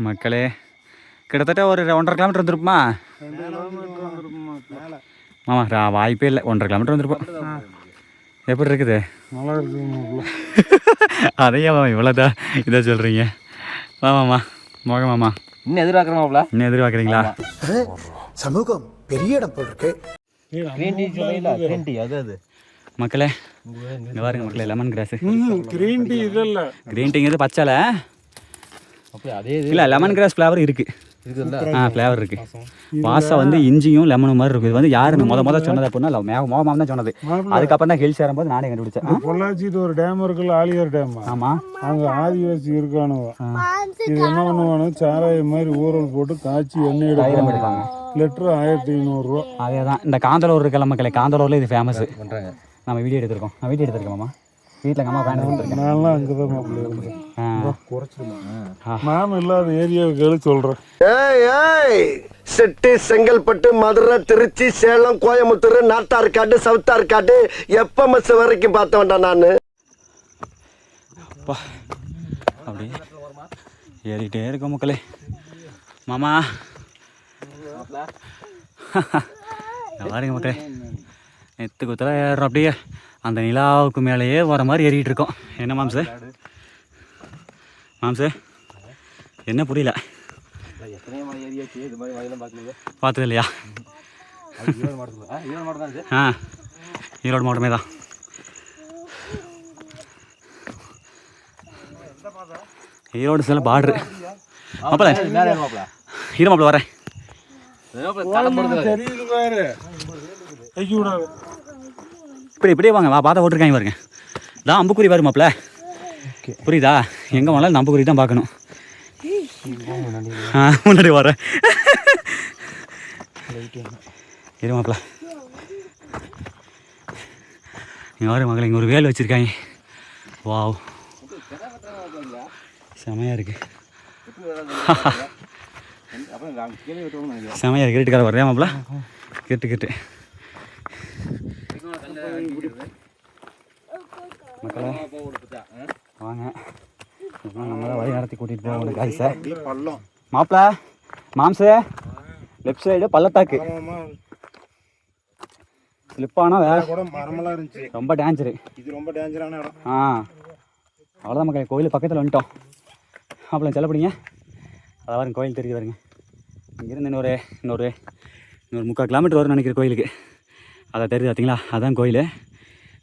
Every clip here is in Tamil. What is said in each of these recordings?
மக்களே கிட்டத்தட்ட ஒரு 1.5 கிலோமீட்டர் வந்துருப்போமா மாமா? வாய்ப்பே இல்லை, 1.5 கிலோமீட்டர் வந்துருப்போம். எப்படி இருக்குது? நல்லா இருக்குங்க. அதையே மாமா இவ்வளோதான் இதை சொல்கிறீங்க? மாமா மோக மாமா இன்னும் எதிர்பார்க்குறோம்ல? இன்னும் எதிர்பார்க்குறீங்களா? சமூகம் பெரிய இடம் போல் இருக்கு. கிரீன் டீ அது மக்களே இங்கே பாருங்க மக்களே, லெமன் கிராஸ். கிரீன் டீ இதல்ல, கிரீன் டீங்கிறது பச்சைல அப்படியே அதே இல்லை, லெமன் கிராஸ் ஃப்ளேவர் இருக்குது. ஃப்ளேவர் இருக்குது. வாசம் வந்து இஞ்சியும் லெமனும் மாதிரி இருக்குது. இது வந்து யாருன்னு முத சொன்னது அப்படின்னா மோகமாம் தான் சொன்னது. அதுக்கப்புறம் தான் ஹில்ஸ் ஏறும்போது நானே கண்டுபிடிச்சேன். பொள்ளாச்சிட்டு ஒரு டேம் இருக்குல்ல, ஆலியார் டேம். ஆமாம், அங்கே ஆதிவாசி இருக்கானுவ. இது என்ன பண்ணுவானு, சாராயம் மாதிரி ஊரல் போட்டு காய்ச்சி எண்ணெய் எடுப்பாங்க. லிட்டரு 1500 ரூபா. அதே தான் இந்த காந்தலூர் இருக்கல மக்களே, காந்தலூரில் இது ஃபேமஸ் பண்ணுறாங்க. நம்ம வீடியோ எடுத்திருக்கோம். நான் வீடியோ எடுத்திருக்கேன் மாமா. வீட்டில் அம்மா பேண்ட் எடுத்துருக்கேன். நான்லாம் அங்கே தான் மாப்பிள்ளை இருந்தேன். நான் இல்லாத ஏரியாவுக்கு சொல்கிறேன். செட்டி, செங்கல்பட்டு, மதுரை, திருச்சி, சேலம், கோயம்புத்தூர், நாட்டார்காடு, சவுத்தார்காடு, FMS வரைக்கும் பார்த்த வேண்டாம் நான். அப்படி ஏறிட்டே இருக்கோம் மக்களே. மாமா பாருங்க மக்களே, நெத்து குத்தலாம் ஏறுறோம். அப்படியே அந்த நிலாவுக்கு மேலேயே வர மாதிரி ஏறிட்டு இருக்கோம். என்ன மாம்சு? என்ன புரியல? பார்த்தது இல்லையா? ஈரோடு மாவட்டமே தான். ஈரோடு சில பார்டரு மாப்பிள்ள. ஹீரோ மாப்பிள்ள வரேன். இப்படியே வாங்க, பார்த்தா ஓட்டிருக்காங்க பாருங்க. தான் அம்புக்குறி பாரு மாப்பிள்ள, புரியுதா? எங்கே போனாலும் அம்புக்குறி தான் பார்க்கணும். முன்னாடி வரேன். இரு மாப்பிள்ள, இங்கே வர மக்களை, இங்கே ஒரு வேல் வச்சுருக்காங்க. வாவ், செமையாக இருக்குது. செமையாக இருக்கு. கேட்டுக்கார வர்றேன் மாப்பிள்ள, கேட்டு மக்களே வாங்க. நம்ம தான் வழி நடத்தி கூட்டிகிட்டு போவோம். காய் சார் மாப்பிள்ள, மாம்சு லெஃப்ட் சைடு பள்ளத்தாக்கு. ஸ்லிப்பானா வேற கூட மரமெல்லாம் இருந்துச்சு. ரொம்ப டேஞ்சரு. இது ரொம்ப டேஞ்சரான இடம். அவ்வளோதான் மக்களே, கோயில் பக்கத்தில் வந்துட்டோம். மாப்பிள்ள செல்லப்படிங்க. அதை பாருங்க, கோயில் தெரியுது பாருங்க. இங்கேருந்து இன்னொரு 3/4 கிலோமீட்டர் வரும்னு நினைக்கிற கோயிலுக்கு. அதை தெரியுது பார்த்தீங்களா? அதான் கோயில்.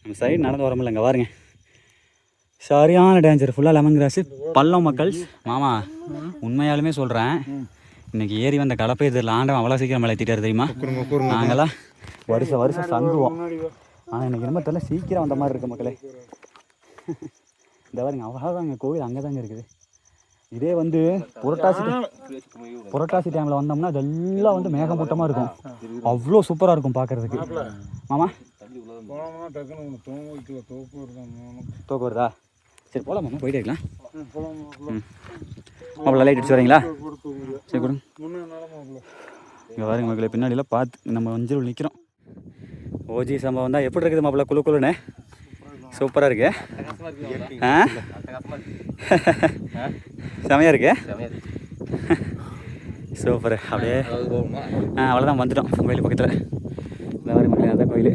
நம்ம சைடு நடந்து வர முடியல. இங்கே பாருங்க, சரியான டேஞ்சர். ஃபுல்லாக லெமன் கிராஸு, பள்ளம் மக்கள். மாமா உண்மையாலுமே சொல்கிறேன், இன்றைக்கி ஏறி வந்த கலப்பை இதில் ஆண்டவன் அவ்வளோ சீக்கிரம் மேலே ஏற்றிட்டார் தெரியுமா? நாங்களாம் வருஷம் சங்குவோம். ஆனால் இன்றைக்கி ரொம்ப தெரியல, சீக்கிரம் வந்த மாதிரி இருக்குது மக்களே. இந்த பாருங்க, அவ்வளோதாங்க கோவில் அங்கே தாங்க இருக்குது. இதே வந்து புரட்டாசி டைமில் வந்தோம்னா இதெல்லாம் வந்து மேகமூட்டமாக இருக்கும். அவ்வளோ சூப்பராக இருக்கும் பார்க்குறதுக்கு. மாமா தூக்கம் வருதா? சரி போகலாம் மாமா, போயிட்டே இருக்கலாம். மாப்பிள்ள லைட் அடிச்சு வரீங்களா? சரி கொடுங்க. இங்கே பாருங்க மக்களே, பின்னாடிலாம் பார்த்து நம்ம வஞ்சூர் நிற்கிறோம். ஓஜி சம்பவம் தான். எப்படி இருக்குது மாப்பிள்ள? குழுன்னு சூப்பராக இருக்கு. செமையாக இருக்கு, சூப்பர். அப்படியே அவ்வளோதான், வந்துட்டோம் கோயில் பக்கத்தில். இந்த மாதிரி மக்களே, அதான் கோயில்.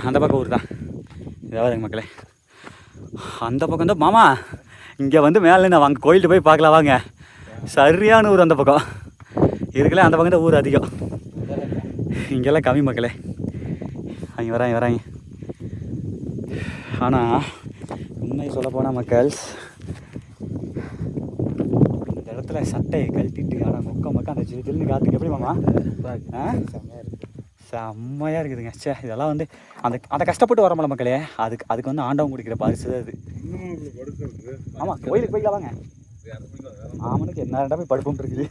அந்த பக்கம் ஊர் தான். இதாவது மக்களே, அந்த பக்கம் தான் மாமா. இங்கே வந்து மேலே நான் வாங்க கோயில்கிட்ட போய் பார்க்கலாம் வாங்க. சரியான ஊர் அந்த பக்கம் இருக்குல்ல. அந்த பக்கம் தான் ஊர் அதிகம், இங்கெல்லாம் கம்மி மக்களே. அவங்க வராங்க. ஆனால் உண்மை சொல்ல போனால் மக்கள், இந்த இடத்துல சட்டையை கழட்டிட்டு ஆனால் மொக்க அந்த ஜில்லுன்னு காற்றுக்கு எப்படி மாமா? செம்மையாக இருக்குதுங்க. சே, இதெல்லாம் வந்து அந்த கஷ்டப்பட்டு வரோம்ல மக்களே, அதுக்கு வந்து ஆண்டவன் குடிக்கிற பரிசு அது. ஆமாம், கோயிலுக்கு போய்க்கலாம் வாங்க. மாமனுக்கு என்ன ரெண்டா போய் படுப்போம் இருக்குது.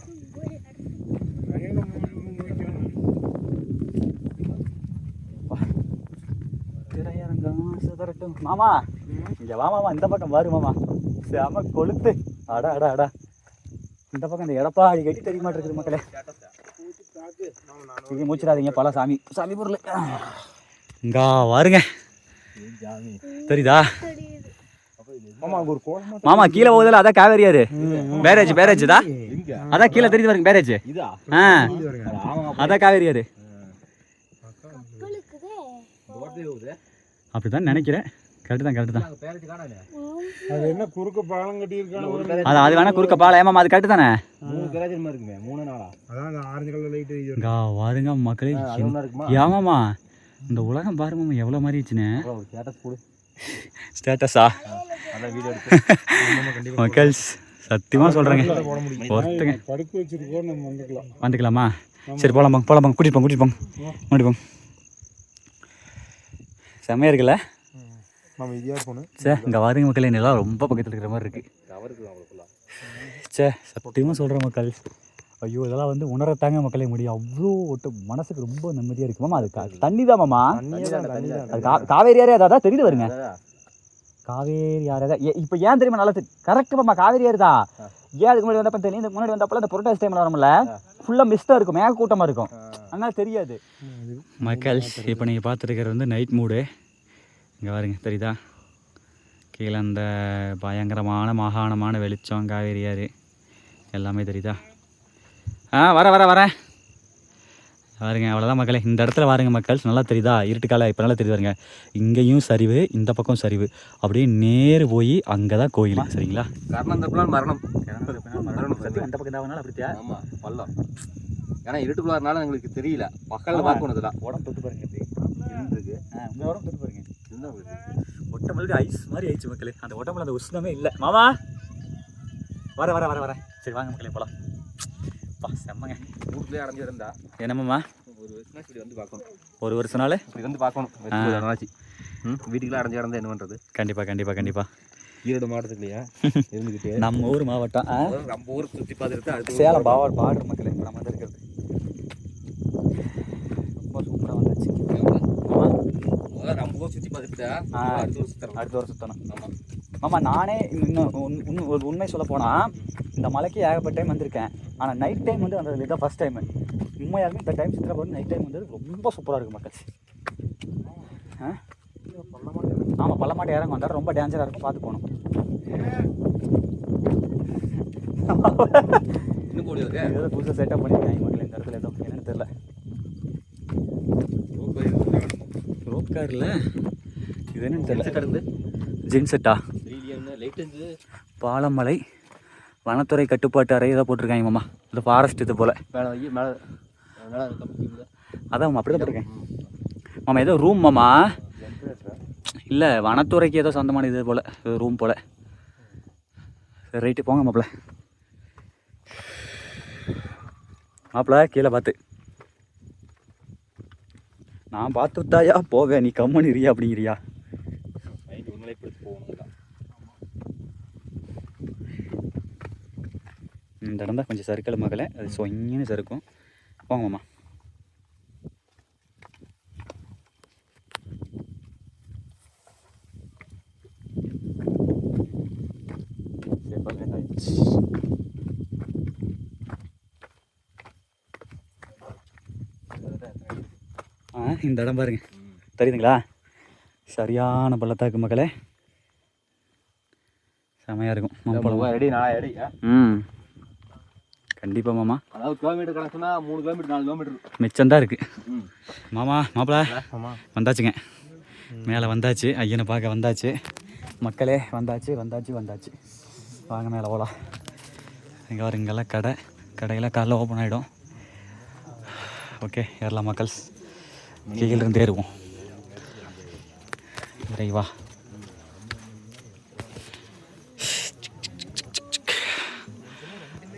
மாமா இங்கே வா மாமா, இந்த பக்கம் பாரு மாமா, செம கொளுத்து. அடா இந்த பக்கம் இந்த எடப்பாடி கட்டி தெரிய மாட்டேங்குது மக்களே. இது மூச்சிடாதீங்க, பல சாமி பொருள். இங்கே வருங்க, தெரியுதா? மாமா கீழே போகுதுல அதான் காவேரியாரு பேரேஜ் தான் அதான் கீழே தெரிஞ்சு பாருங்க பேரேஜ் அதான் காவேரியாரு அப்படிதான் நினைக்கிறேன். கரெக்டு தான் அது என்ன குறுக்க பாலம் கட்டி இருக்கானு அது வேணா குறுக்க பாலம். ஏமாமா அது கரெக்டு தானே? 3 பேராஜ் இருக்குமே 3 நாளா அதான் ஆரஞ்சு கலர் லைட் பாருங்க மக்களே. ஏமாமா இந்த உலகம் பாருங்க எவ்வளோ மாறிடுச்சுன்னு. ஸ்டேட்டஸா மக்கள்ஸ் சத்தியமாக சொல்கிறேங்க. ஒருத்தங்க படுக்க வச்சிருக்கோம் நம்ம வந்துக்கலாமா? சரி போகலாம் கூட்டிட்டு போங்க. செம்மையாக இருக்குல்ல? இங்கே வாருங்க மக்களே. நிலம் ரொம்ப பக்கத்தில் இருக்கிற மாதிரி இருக்கு. சத்தியமாக சொல்கிறேன் மக்கள். ஐயோ இதெல்லாம் வந்து உணரத்தாங்க மக்களே முடியும். அவ்வளோ மனசுக்கு ரொம்ப நிம்மதியாக இருக்கு. மாமா அது தண்ணி தான் மாமா. அது காவேரி ஆறு அதான் தெரியுது வருங்க. காவேரி ஆறு தான். இப்போ ஏன் தெரியுமா? நல்லா கரெக்ட் மாமா, காவேரி ஆறு தான். ஏன் அதுக்கு முன்னாடி வந்தப்போ தெரியும். இதுக்கு முன்னாடி வந்தப்போ இந்த புரட்டாசி டைமில் வரமுல்ல ஃபுல்லாக மிஸ்டாக இருக்கும், மேக கூட்டமாக இருக்கும், அதனால தெரியாது மக்கள். இப்போ நீங்கள் பார்த்துருக்கிறது வந்து நைட் மூடு. இங்கே பாருங்க தெரியுதா? கீழே அந்த பயங்கரமான மாகாணமான வெளிச்சம், காவேரி ஆறு எல்லாமே தெரியுதா? வரேன் பாருங்க. அவ்வளோதான் மக்களே. இந்த இடத்துல பாருங்க மக்கள், நல்லா தெரியுதா? இருட்டுக்கால இப்போ நல்லா தெரியுது பாருங்க. இங்கேயும் சரிவு, இந்த பக்கம் சரிவு, அப்படியே நேரு போய் அங்கே தான் கோயில். சரிங்களா? மரணம் அந்த பக்கம் தான் அப்படியா? ஆமாம் பள்ளம். ஏன்னா இருட்டுக்குள்ள இருந்தாலும் எங்களுக்கு தெரியல. பக்கத்தில் பார்க்கணுதுல உடம்பு தொட்டு பாருங்க எப்படி இருக்கு. உங்கள் உடம்பு தொட்டு பாருங்க. ஒட்டம்பளுக்கு ஐஸ் மாதிரி ஆயிடுச்சு மக்களே. அந்த உடம்புல அந்த உஷ்ணமே இல்லை மாமா. வரேன். சரி வாங்க மக்களே போகலாம். செம்மங்க. வீட்டுலேயே அடைஞ்சு இருந்தா என்னம்மா ஒரு வருஷம் இப்படி வந்து பார்க்கணும். ஒரு வருஷனால இப்படி வந்து பார்க்கணும். வீட்டுக்குள்ளே அடைஞ்சு கிடந்தா என்ன பண்ணுறது? கண்டிப்பாக ஈரோடு மாவட்டத்துலையா இருந்துக்கிட்டு நம்ம ஊர் மாவட்டம், நம்ம ஊர் சுற்றி பார்த்துட்டு அடுத்து சேலம் பார்டர் மக்களே. இப்போ நம்ம இருக்கிறது ரொம்ப சூப்பராக வந்துச்சு. நம்ம ஊர் சுற்றி பார்த்துட்டு அடுத்த ஒரு சுற்றணும். ஆமாம் நானே இன்னும் ஒரு உண்மை சொல்ல போனால் இந்த மலைக்கு ஏகப்பட்ட டைம் வந்திருக்கேன். ஆனால் நைட் டைம் வந்து அந்த இதுதான் ஃபஸ்ட் டைமு. உண்மையாலுமே இந்த டைம் சித்திரை போது நைட் டைம் வந்து ரொம்ப சூப்பராக இருக்குது மக்கள். ஆமாம் பள்ளமாட்டை இறங்க வந்தால் ரொம்ப டேஞ்சராக இருக்கும், பார்த்து போகணும். ஏதோ புதுசாக செட்டப் பண்ணியிருக்காங்க மக்கள் இந்த இடத்துல. ஏதோ என்னன்னு தெரியல. ரோப் காரில் இது என்னன்னு தெரியல. ஜின்செட்டா பாலமலை வனத்துறை கட்டுப்பாட்டு அறை ஏதோ போட்டிருக்காங்க மாமா. இது ஃபாரஸ்ட் இது போல். அதான் அப்படி தான் போட்டிருக்கேன் மாமா. ஏதோ ரூம் மாமா. இல்லை வனத்துறைக்கு ஏதோ சொந்தமான இது போல் ரூம் போல். சரி ரைட்டு போங்க மாப்பிள்ள கீழே பார்த்து. நான் பார்த்துட்டாயா போவேன், நீ கம்மன் இரியா அப்படிங்கிறியா? இந்த இடம் தான் கொஞ்சம் சறுக்கல் மகளே. அது சொங்கின்னு சறுக்கும். போங்க மாமா. இந்த இடம் பாருங்க தெரியுதுங்களா? சரியான பள்ளத்தாக்கு மக்களே. செமையாக இருக்கும். கண்டிப்பாக மாமா. அதாவது கிலோமீட்டர் கணக்குனா 3 கிலோமீட்டர் 4 கிலோமீட்டர் மிச்சம்தான் இருக்குது மாப்பிள்ள வந்தாச்சுங்க. மேலே வந்தாச்சு. ஐயனை பார்க்க வந்தாச்சு மக்களே. வந்தாச்சு. வாங்க மேலே போகலாம். இங்கே வர இங்கெல்லாம் கடையெல்லாம் காலைல ஓப்பன் ஆகிடும். ஓகே ஏறலாம் மக்கள்ஸ். கீழிருந்து ஏறுவோம். இறைவா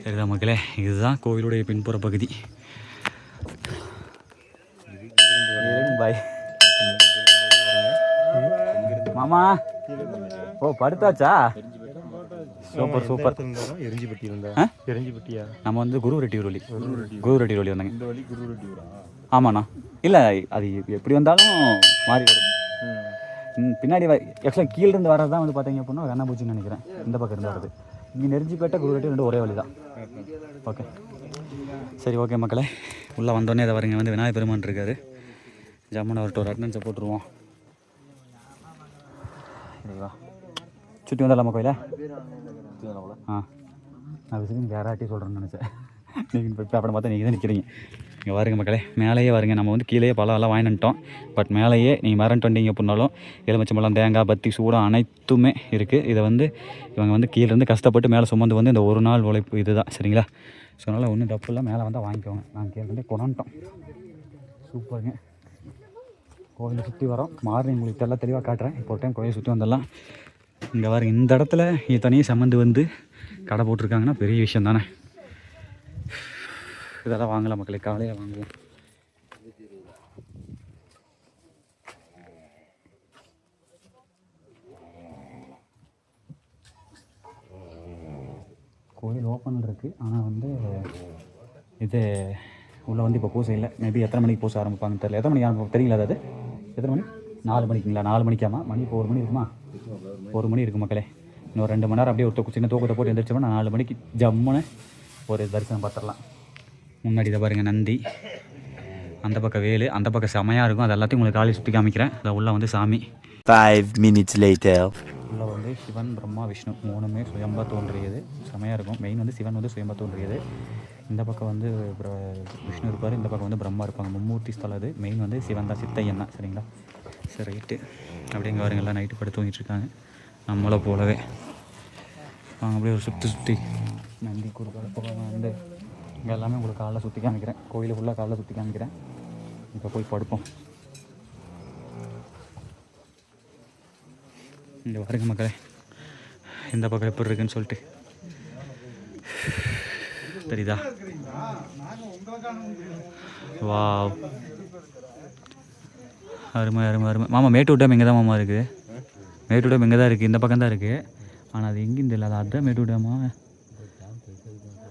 சரிதா மக்களே. இதுதான் கோவிலுடைய பின்புற பகுதி. பாய் மாமா. ஓ படுத்தாச்சா? சூப்பர். நம்ம வந்து குரு ரெட்டி வழி வந்தாங்க. ஆமாண்ணா. இல்லை அது எப்படி வந்தாலும் மாறி வரும். பின்னாடி ஆக்சுவலாக கீழிருந்து வர்றது தான் வந்து பார்த்தீங்க அப்படின்னா கண்ணாபூச்சின்னு நினைக்கிறேன். இந்த பக்கம் இருந்து வர்றது இங்கே நெருஞ்சிப்பேட்டை குரு ரெட்டி 2 ஒரே வழி தான். ஓகே சரி ஓகே மக்களே. உள்ளே வந்தோடனே அதை வரீங்க வந்து விநாயகர் பெருமான் இருக்காரு. ஜம்முன்னு அவர்கிட்ட ஒரு அட்டனன்ஸை போட்டுருவோம். சரிவா சுற்றி வந்துடலாமா கோயிலை? ஆ, நான் விசிட்டிங் கேராட்டி சொல்கிறேன்னு நினச்சேன். நீங்கள் இப்போ அப்புறம் பார்த்தா நீங்கள் தான் நிற்கிறீங்க. இங்கே வாருங்க மக்களே, மேலேயே வாருங்க. நம்ம வந்து கீழே பழம்லாம் வாங்கிட்டோம். பட் மேலேயே நீங்கள் மரண்ட்டு வந்தீங்க அப்படின்னாலும் எலுமிச்சம்பழம், தேங்காய், பத்தி, சூடம் அனைத்துமே இருக்குது. இதை வந்து இவங்க வந்து கீழேருந்து கஷ்டப்பட்டு மேலே சுமந்து வந்து இந்த ஒரு நாள் உழைப்பு இது தான், சரிங்களா? ஸோ அதனால் ஒன்றும் தப்பு இல்லை, மேலே வந்தால் வாங்கிக்கோங்க. நாங்கள் கீழே கொண்டாண்டோம். சூப்பருங்க. கோவிலை சுற்றி வரோம். மார்னிங் உங்களுக்கு எல்லாம் தெளிவாக காட்டுறேன். இப்போ ஒரு டைம் கோயிலை சுற்றி வந்துடலாம். இங்கே பாருங்க, இந்த இடத்துல தனியாக சம்மந்து வந்து கடை போட்டிருக்காங்கன்னா பெரிய விஷயம் தானே. இதெல்லாம் வாங்கலாம் மக்களே, காலையில் வாங்குவோம். கோயில் ஓப்பன் இருக்குது, ஆனால் வந்து இது உள்ளே வந்து இப்போ பூசை இல்லை. மேபி எத்தனை மணிக்கு பூசை ஆரம்பிப்பாங்கன்னு தெரியல. எத்தனை மணிக்கு ஆரம்பிப்போம் தெரியல. அதாவது எத்தனை மணி? 4 மணிக்குங்களா? 4 மணிக்காமா? மணி இப்போ 1 மணி இருக்குமா? 1 மணி இருக்குது மக்களே. இன்னொரு 2 மணி நேரம் அப்படியே ஒரு சின்ன தூக்கத்தை போட்டு எழுந்திரிச்சோம்னா 4 மணிக்கு ஜம்முன்னு ஒரு தரிசனம் பார்த்துடலாம். முன்னாடி இதை பாருங்கள், நந்தி, அந்த பக்கம் வேலு, அந்த பக்கம் செமையாக இருக்கும். அது எல்லாத்தையும் உங்களுக்கு காலையில் சுற்றி காமிக்கிறேன். அதை உள்ளே வந்து சாமி. 5 minutes later. உள்ளே வந்து சிவன், பிரம்மா, விஷ்ணு 3மே சுயம்பா தோன்றியது. செமையாக இருக்கும். மெயின் வந்து சிவன் வந்து சுயம்பா தோன்றியது. இந்த பக்கம் வந்து விஷ்ணு இருப்பார், இந்த பக்கம் வந்து பிரம்மா இருப்பாங்க. மும்மூர்த்தி ஸ்தலம் அது. மெயின் வந்து சிவன் தான், சித்தையன் தான், சரிங்களா? சரி, ரைட்டு. அப்படியே இங்கே வரீங்களா, நைட்டு படுத்து தூங்கிட்டுருக்காங்க நம்மளை போலவே. அவங்க அப்படியே ஒரு சுற்றி நந்தி குறுக்கால போக வந்து இங்கே எல்லாமே உங்களுக்கு காலைல சுற்றி காமிக்கிறேன். கோயிலை ஃபுல்லாக காலைல சுற்றி காமிக்கிறேன். இப்போ போய் படுப்போம். இங்கே வருங்க மக்களே, இந்த பக்கம் எப்படி இருக்குன்னு சொல்லிட்டு தெரியுதா? வாவ், அருமை அருமை அருமை. மாமா மேட்டூர் டேம் இங்கே தான் மாமா இருக்குது. மேட்டூர் டேம் இங்கே தான் இருக்குது, இந்த பக்கம் தான் இருக்குது. ஆனால் அது எங்கேயும் தெரியல. அது அதுதான் மேட்டூர் டேமா?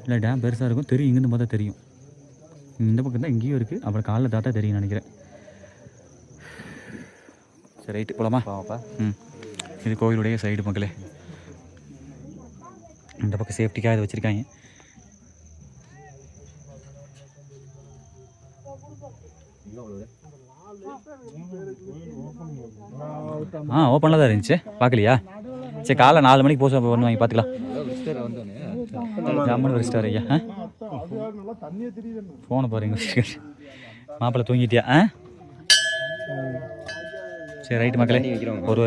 இல்லை, டேம் பெருசாக இருக்கும், தெரியும். இங்கேருந்து பார்த்தா தெரியும். இந்த பக்கம் தான் இங்கேயும் இருக்குது. அப்புறம் காலைல தாத்தா தெரியும் நினைக்கிறேன். சரி, ரைட்டு போகலாமா? பாப்பா. இது கோயிலுடைய சைடு மக்களே. இந்த பக்கம் சேஃப்டிக்காக இதை வச்சுருக்காங்க. ஓப்பனில் தான் இருந்துச்சு, பார்க்கலையா? சரி, காலைல 4 மணிக்கு போச பண்ணுவாங்க, பார்த்துக்கலாம். ஜம்முன்னு ரெஸ்டார் ஐயா. ஃபோனை பாருங்க, மாப்பிள்ளை தூங்கிட்டியா? சரி, ரைட்டு மக்களே. ஒரு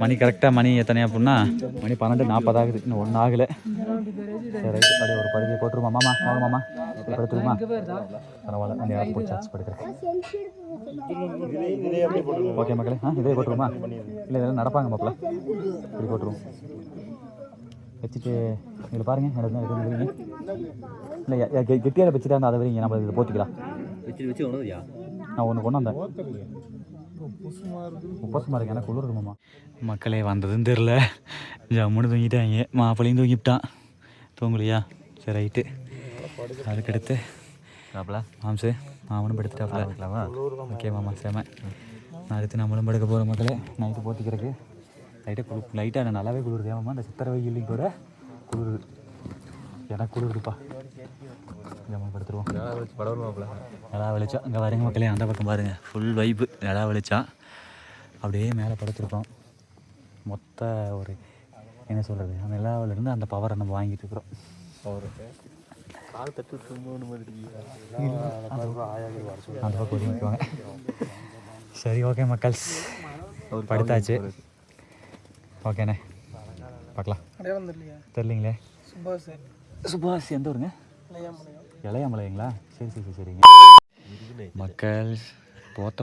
மணி கரெக்டாக மணி எத்தனை அப்படின்னா மணி 12:40 ஆகுது. இன்னும் 1 ஆகலை. சரி, ரைட்டு. அப்படியே ஒரு படுக்கையை போட்டுருமா மாமா? வாங்க மாமா, படுத்துருமா? பரவாயில்ல, அந்த இடத்துல போய் சார்ஜ் படுக்கிறேன். ஓகே மக்களே. இதே போட்டுருமா? இல்லை, இதெல்லாம் நடப்பாங்க மாப்பிள்ள. இப்படி போட்டுருவோம். வச்சுட்டு இதில் பாருங்கள், எனக்கு எதுவும் வைங்க. இல்லை, கெட்டியாக வச்சுட்டு அந்த அதை வைங்க, நம்ம இதை போத்திக்கலாம். வச்சு ஒன்றுயா நான் ஒன்று கொண்டு வந்தேன். உப்பசமாக இருக்கு, எனக்கு குளிர் இருக்குமாம்மா. மக்களே, வந்ததுன்னு தெரில, ஜம்முன்னு தூங்கிட்டாங்க. மாப்பிள்ளையும் தூங்கிவிட்டான். தூங்கலையா? சரி, ரைட்டு. அதுக்கடுத்து மாம்சு மாமனும் படுத்துட்டாப்ல. ஓகே மாமா, சேம. அடுத்து நம்மளும் படுக்க போகிற மக்களே. நைட்டு போத்திக்கிறதுக்கு லைட்டாக நல்லாவே குளிருது. ஏமாம்மா, இந்த சித்திரை வெயிலையும் கூட குளிருது. எனக்கு குளிருதுப்பா. ஜம்முன்னு படுத்துருவோம். நிலா வெளிச்சம் இங்கே வரீங்க மக்களே. அந்த பக்கம் பாருங்கள், ஃபுல் வைப்பு நிலா வெளிச்சம். அப்படியே மேலே படுத்துருக்கோம். மொத்த ஒரு என்ன சொல்கிறது, அந்த நிலாவிலேருந்து அந்த பவரை நம்ம வாங்கிட்டு இருக்கிறோம். அந்த பக்கம் ஒதுங்கிக்குவாங்க. சரி, ஓகே மக்கள்ஸ், படுத்தாச்சு. ஓகேண்ணே, பார்க்கலாம். தெரியலீங்களே. சுபாஷ் எந்த ஊருங்க? இளையாமலைங்களா? சரி சரி சரிங்க மக்கள். போத்த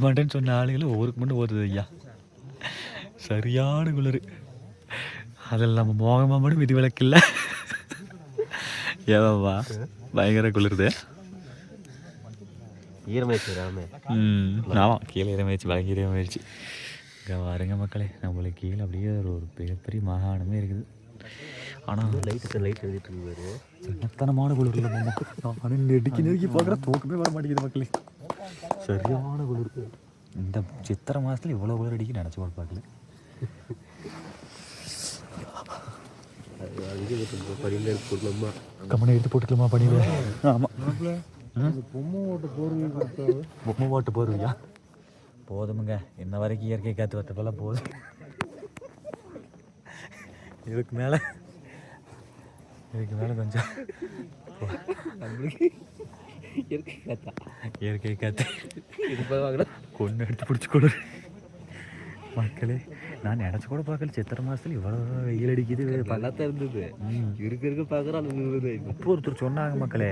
மாட்டேன்னு சொன்ன ஆளுகளும் ஊருக்கு மட்டும் போத்துது ஐயா. சரியான குளிர். அதில் நம்ம மோகமாக மட்டும் விதி விளக்கில்ல. ஏவாவா, பயங்கர குளிருது. ஈரமாயிடுச்சு. ஆமாம், கீழே ஈரமாயிடுச்சு, பயங்கர ஈரமாயிடுச்சு. இங்கே பாருங்க மக்களே, நம்மளுக்கு கீழே அப்படியே ஒரு பெரிய மாகாணமே இருக்குது. ஆனால் லைட் எழுதிட்டு இருக்காரு. சின்னத்தனமான குளிர். ஆனால் நெருக்கி பார்க்குற தூக்கமே வர மாட்டேங்குது மக்களே. சரியான குளிர். இந்த சித்திரை மாதத்தில் இவ்வளோ குளிர் அடிக்க நினச்சி கூட பார்க்கல. கம்மனை எடுத்து போட்டுக்கலாமா பண்ணிடுவேன்? ஆமாம், பொம்மை ஓட்டு போருவியா? போதுமுங்க. இன்ன வரைக்கும் இயற்கை காற்று வட்டப்பெல்லாம் போதும். இதுக்கு மேலே கொஞ்சம் நம்மளுக்கு இயற்கை காத்தா இயற்கை காற்று இது பார்க்கல கொண்டு எடுத்து பிடிச்சி கொடு மக்களே. நான் நினச்சி கூட பார்க்கல சித்திரை மாதத்துல இவ்வளோ வெயில் அடிக்குது. நல்லா தான் இருந்தது. இருக்க பார்க்குறோம் அது இருந்தது. இப்போ ஒருத்தர் சொன்னாங்க மக்களே,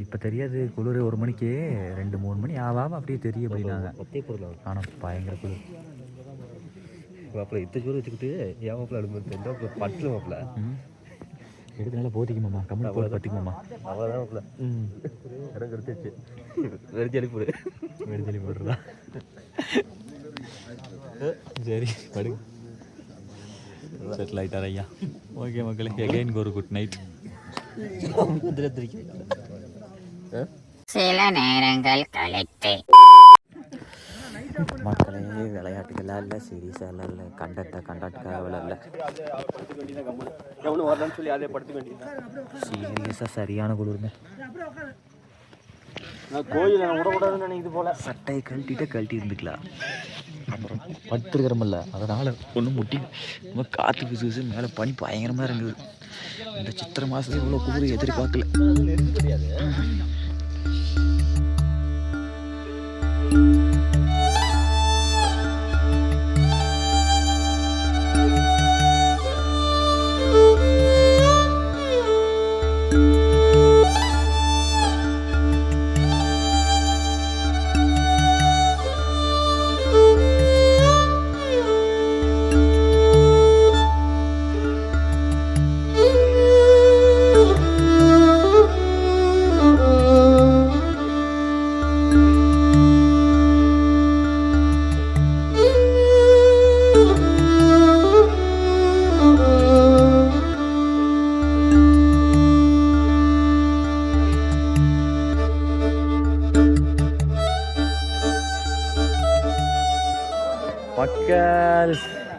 இப்போ தெரியாது குளிர் 1 மணிக்கு 2-3 மணி ஆகாமல் அப்படியே தெரியும் அப்படின்னாங்க. ஒத்தே பொருள் ஆனால் பயங்கர குளிர். மாப்பிள்ள இத்த சோறு வச்சுக்கிட்டு ஏன் மாப்பிள்ள அடுப்பு பட்டில் மாப்பிள்ள எடுத்து நல்லா போத்திக்குமாம்மா, கம்மி போட்டு பற்றிக்குமாம்மா. அவ்வளோதான் மாப்பிள்ள. இடம் கெடுத்துச்சு. வெறிச்சி அனுப்பிடு. வெடிச்சலி போடுறதா? சரி படுங்க. செட்டில் ஆகிட்டார் ஐயா. ஓகே மக்களே, எகைன் ஒரு குட் நைட். சில நேரங்கள் கழித்து மக்களே, விளையாட்டுக்கெல்லாம் இல்லை, சீரியஸாக இல்லை, கண்டாட்டுக்காக இல்லை, சொல்லி அதே படுத்துக்க வேண்டியது. சீரியஸாக சரியான குளிருங்க. கோயில் விடக்கூடாதுன்னு நினைக்குது போல. சட்டையை கழட்டி இருந்துக்கலாம். அப்புறம் படுத்துருக்கிறமில்ல, அதனால் ஒன்றும் முட்டி காற்று பிசு மேலே பனி பயங்கரமாக இருந்தது. இந்த சித்திரை மாதத்துல இவ்வளோ குளிர் எதிர்பார்க்கல. மக்கள்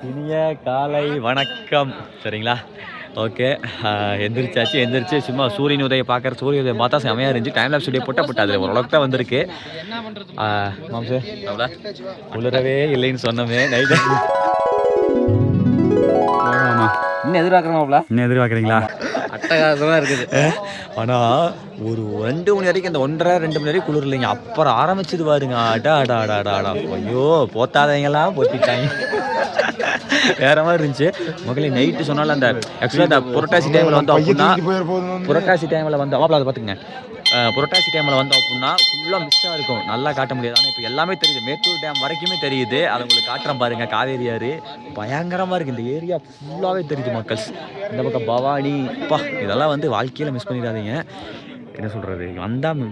இனிய காலை வணக்கம். சரிங்களா? ஓகே, எந்திரிச்சு சும்மா சூரியன் உதயம் பார்க்குற சூரிய உதயம் பார்த்தா செமையாக இருந்துச்சு. டைம் லேப்ஸ் வீடியோ போட்டால் அது ஓரளவுக்கு தான் வந்திருக்கு. மாம்சு அவ்வளோ குளிரவே இல்லைன்னு சொன்னோமே நைட்டு. இன்னும் எதிர்பார்க்குறோம்ல. இன்னும் எதிர்பார்க்குறீங்களா? அட்டகாசமாக இருக்குது. ஆனால் ஒரு 2 மணி வரைக்கும், இந்த 1:30-2 மணி வரைக்கும் குளிர் இல்லைங்க. அப்புறம் ஆரம்பிச்சது பாருங்க. அடா ஐயோ, போத்தாதவங்கெல்லாம் போத்திட்டாங்க. வேற மாதிரி இருந்துச்சு மக்களே. நைட்டு சொன்னாலும் அந்த ஆக்சுவலாக இந்த புரட்டாசி டைமில் வந்து அப்படின்னா, புரட்டாசி டைமில் வந்து அவாப்பில் அதை பார்த்துங்க. புரட்டாசி டைமில் வந்து அப்படின்னா ஃபுல்லாக மிஸ்டாக இருக்கும், நல்லா காட்ட முடியாது. ஆனால் இப்போ எல்லாமே தெரியுது, மேட்டூர் டேம் வரைக்குமே தெரியுது. அதை உங்களுக்கு காட்டுறேன் பாருங்கள். காவேரி ஆறு பயங்கரமாக இருக்குது. இந்த ஏரியா ஃபுல்லாகவே தெரியுது மக்கள். இந்த பக்கம் பவானி, அப்பா இதெல்லாம் வந்து வாழ்க்கையில் மிஸ் பண்ணிடாதீங்க. என்ன சொல்கிறது, வந்தால்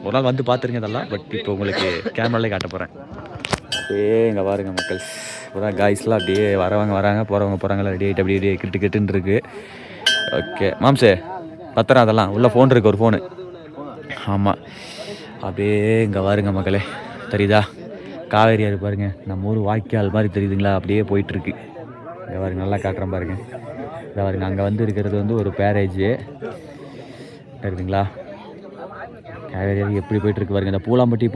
ஒரு நாள் வந்து பார்த்துருங்க இதெல்லாம். பட் இப்போ உங்களுக்கு கேமராலே காட்ட போகிறேன். அப்படியே இங்கே பாருங்க மக்கள். இப்போதான் காய்ஸ்லாம் அப்படியே வராங்க போகிறவங்க ரெடி ஆகிட்டு அப்படியே கிட்டுன்னு இருக்குது. ஓகே மாம்சே பத்திரம் அதெல்லாம் உள்ள ஃபோன் இருக்குது, ஒரு ஃபோனு. ஆமாம், அப்படியே இங்கே பாருங்க மக்களே, தெரியுதா காவேரி ஆறு பாருங்க. நம்ம ஊர் வாய்க்கால் மாதிரி தெரியுதுங்களா? அப்படியே போயிட்டுருக்கு. இங்கே பாருங்க, நல்லா காட்டுறேன் பாருங்க. இதை பாருங்க, அங்கே வந்து இருக்கிறது வந்து ஒரு பேரேஜ் தெரியுதுங்களா? காவேரி ஆறு எப்படி போயிட்டுருக்கு பாருங்க. இந்த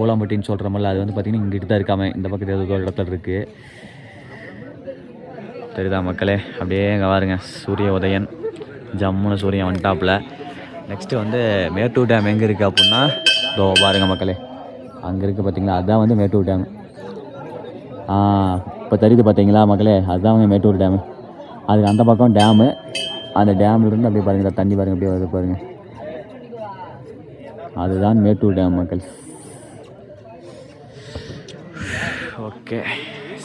பூலாம்பட்டின்னு சொல்கிறோம்ல, அது வந்து பார்த்திங்கன்னா இங்கிட்டு தான் இருக்காமல் இந்த பக்கத்தில் ஏதோ ஒரு இடத்துல இருக்குது. தெரியுதா மக்களே? அப்படியே இங்கே பாருங்க, சூரிய உதயன் ஜம்முன்னு சூரியன் வந்துட்டாப்புல. நெக்ஸ்ட்டு வந்து மேட்டூர் டேம் எங்கே இருக்குது அப்படின்னா, இதோ பாருங்க மக்களே, அங்கே இருக்குது பார்த்தீங்களா? அதுதான் வந்து மேட்டூர் டேம். இப்போ தெரியுது பார்த்தீங்களா மக்களே? அதுதான் வந்து மேட்டூர் டேமு. அதுக்கு அந்த பக்கம் டேமு. அந்த டேம்லேருந்து அப்படியே பாருங்கள், தண்ணி பாருங்கள் அப்படியே வருது பாருங்கள். அதுதான் மேட்டூர் டேம் மக்கள். ஓகே,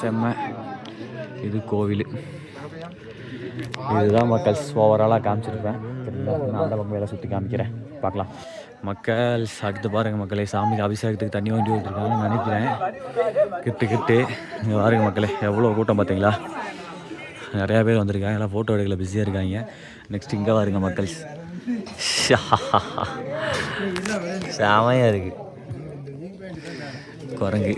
செம்ம. இது கோவில். இதுதான் மக்கள் ஓவராலாக காமிச்சிருப்பேன். நான் அந்த பக்கம் எல்லாம் சுற்றி காமிக்கிறேன், பார்க்கலாம் மக்கள். அடுத்து பாருங்கள் மக்களே, சாமிக்கு அபிஷேகத்துக்கு தண்ணி வண்டி விட்டுருக்காங்கன்னு நினைக்கிறேன். கிட்டு இங்கே பாருங்க மக்களே, எவ்வளோ கூட்டம் பார்த்தீங்களா? நிறையா பேர் வந்திருக்காங்க, எல்லாம் ஃபோட்டோ எடுக்கல பிஸியாக இருக்காங்க. நெக்ஸ்ட் இங்கே பாருங்க மக்கள், செமையாக இருக்குது குரங்கு.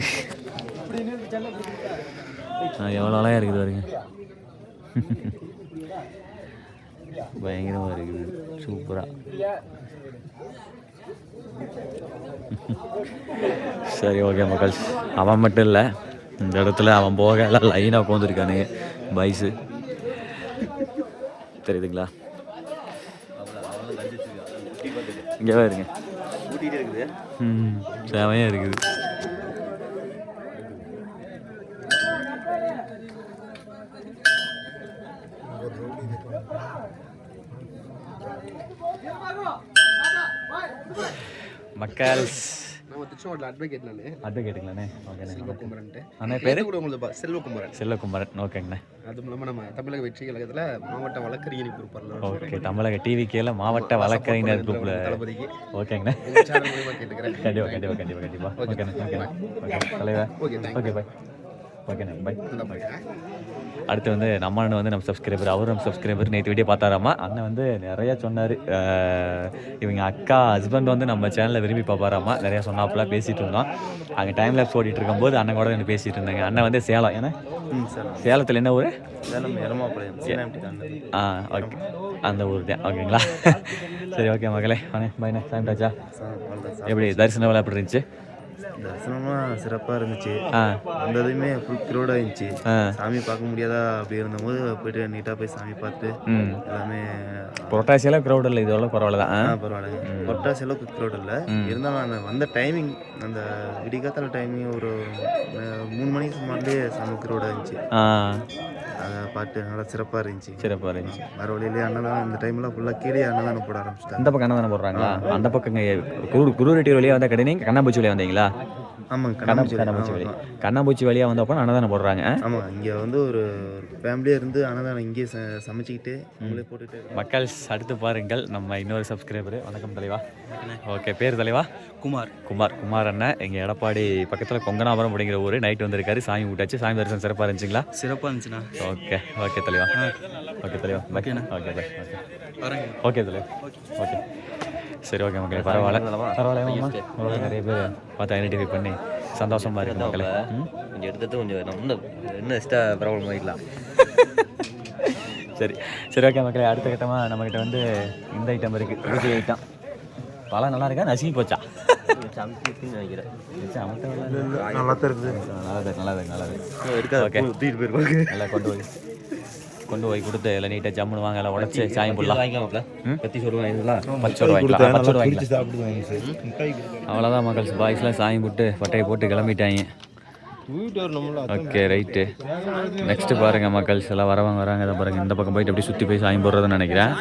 எவ்வளோலாம் இருக்குது பாருங்க, பயங்கரமாக இருக்குது, சூப்பராக. சரி ஓகே மக்கள், அவன் மட்டும் இல்லை, இந்த இடத்துல அவன் போக எல்லாம் லைனாக உட்காந்துருக்கானுங்க பாய்ஸு. தெரியுதுங்களா? இங்கே இருங்க. ஊட்டிகிட்டே இருக்குது. செமையாக இருக்குது. மக்கள் நம்ம திருச்செங்கோட்டில் அட்வொகேட்டுங்களாண்ணே? ஓகேண்ணே. செல்வகுமரன்ட்டு அண்ணே பேர் கூட உங்களுக்கு செல்வகுமரன். செல்வகுமரன். ஓகேங்கண்ணே. அதுவும் இல்லாமல் நம்ம தமிழக வெற்றி கழகத்தில் மாவட்ட வழக்கறிஞர் பொறுப்பாளர். ஓகே, தமிழக டிவிக்கில் மாவட்ட வழக்கறிஞர் குரூப்பில். தளபதிக்கு ஓகேங்கண்ணே. சேனல் மூலியமாக கேட்டுக்கிறேன். கண்டிப்பாக. ஓகேண்ணே. ஓகே தலைவர். Okay, okay bye. ஓகேண்ணே பாய். பாய். அடுத்து வந்து நம்ம அண்ணன் வந்து நம்ம சப்ஸ்கிரைபர், அவரும் நம்ம சப்ஸ்கிரைபர். நேற்று வீடியோ பார்த்தாராமா. அண்ணன் வந்து நிறையா சொன்னார். இவங்க அக்கா ஹஸ்பண்ட் வந்து நம்ம சேனலில் விரும்பி பார்ப்பாராமா. நிறையா சொன்னாப்புல பேசிகிட்டு இருந்தோம். அங்கே டைம் லேப்ஸ் ஓடிட்டு இருக்கும்போது அண்ணன் கூட எனக்கு பேசிகிட்டு இருந்தாங்க. அண்ணன் வந்து சேலம். ஏன்னா சேலத்தில் என்ன ஊர்? ஓகே, அந்த ஊர் தான். ஓகேங்களா? சரி, ஓகே மகளே. வானே பாய்ண்ணே. சாப்பிட்டாச்சா? எப்படி தரிசனம் வேலை எப்படி இருந்துச்சு? தரிசனமாக சிறப்பாக இருந்துச்சு. வந்ததுமே ஃபுல் க்ரௌடாக இருந்துச்சு. சாமி பார்க்க முடியாதா அப்படி இருந்தபோது போயிட்டு நீட்டாக போய் சாமி பார்த்து எல்லாமே. புரட்டாசியெல்லாம் க்ரௌட் இல்லை, இதோட பரவாயில்ல தான். பரவாயில்ல. புரட்டாசி அளவுக்கு க்ரௌட் இல்லை. இருந்தாலும் நான் வந்த டைமிங், அந்த விடிகாத்தால டைமிங் ஒரு 3 மணிக்கு சுமார்லேயே சாமி க்ரௌடாக இருந்துச்சு. அதை பார்த்து நல்லா சிறப்பாக இருந்துச்சு. வேறு வழியிலேயே அன்னதானம் இந்த டைம்லாம் ஃபுல்லாக கீழே அன்னதானம் போட ஆரம்பிச்சிட்டாங்க. அந்த பக்கம் அன்னதானம் போடுறாங்களா? அந்த பக்கம் குருரெட்டி வழியாக வந்தால் கிடையாது. கண்ணாம்பூச்சி வழியாக வந்தீங்களா? ஆமாங்க, கண்ணாம்பூச்சி வழியாக வந்தப்போ அன்னதானம் போடுறாங்க. ஆமாம், இங்கே வந்து ஒரு ஃபேமிலியாக இருந்து அன்னதானம் இங்கேயே சமைச்சிக்கிட்டு அவங்களே போட்டுட்டு. மக்கள் அடுத்து பாருங்கள், நம்ம இன்னொரு சப்ஸ்கிரைபர். வணக்கம் தலைவா. ஓகே, பேர் தலைவா? குமார் அண்ணன். எங்கள் எடப்பாடி பக்கத்தில் கொங்கனாபுரம் அப்படிங்கிற ஊர். நைட் வந்திருக்காரு. சாமி விட்டாச்சு. சாமி தரிசனம் சிறப்பாக இருந்துச்சுங்களா? சிறப்பாக இருந்துச்சுண்ணா. ஓகே தலைவா. ஓகே தலைவா. ஓகே தலைவா. ஓகே, சரி. ஓகே மக்களே, பரவாயில்ல. நிறைய பேர் பார்த்து ஐடென்டிஃபை பண்ணி சந்தோஷமாக இருக்குது மக்களே. கொஞ்சம் எடுத்துட்டு கொஞ்சம் இன்னும் எக்ஸ்ட்ரா ப்ராப்ளம் ஆகிடலாம். சரி, ஓகே மக்களே. அடுத்த கட்டமாக நம்மக்கிட்ட வந்து இந்த ஐட்டம் இருக்குது. பூஜை ஐட்டம். பழம் நல்லா இருக்கா? நசுங்கி போச்சா? நினைக்கிறேன். நல்லா தான் இருக்குது. ஓகே, நல்லா கொண்டு போய் கொடுத்து எல்லாம் நீட்டாக ஜம்முன்னு வாங்க. எல்லாம் உடச்சி சாயம் போடலாம். பத்தி சொல்லுவாங்க. பச்சோடு வாங்கிக்கலாம். அவ்வளோதான் மக்கள். பாய்ஸ்லாம் சாயம் போட்டு பட்டையை போட்டு கிளம்பிட்டாங்க. Okay, right. நெக்ஸ்ட்டு பாருங்கள் மக்கள், எல்லாம் வராங்க. இதை பாருங்கள், இந்த பக்கம் போயிட்டு அப்படி சுற்றி போய் சாயம் போடுறதுன்னு நினைக்கிறேன்.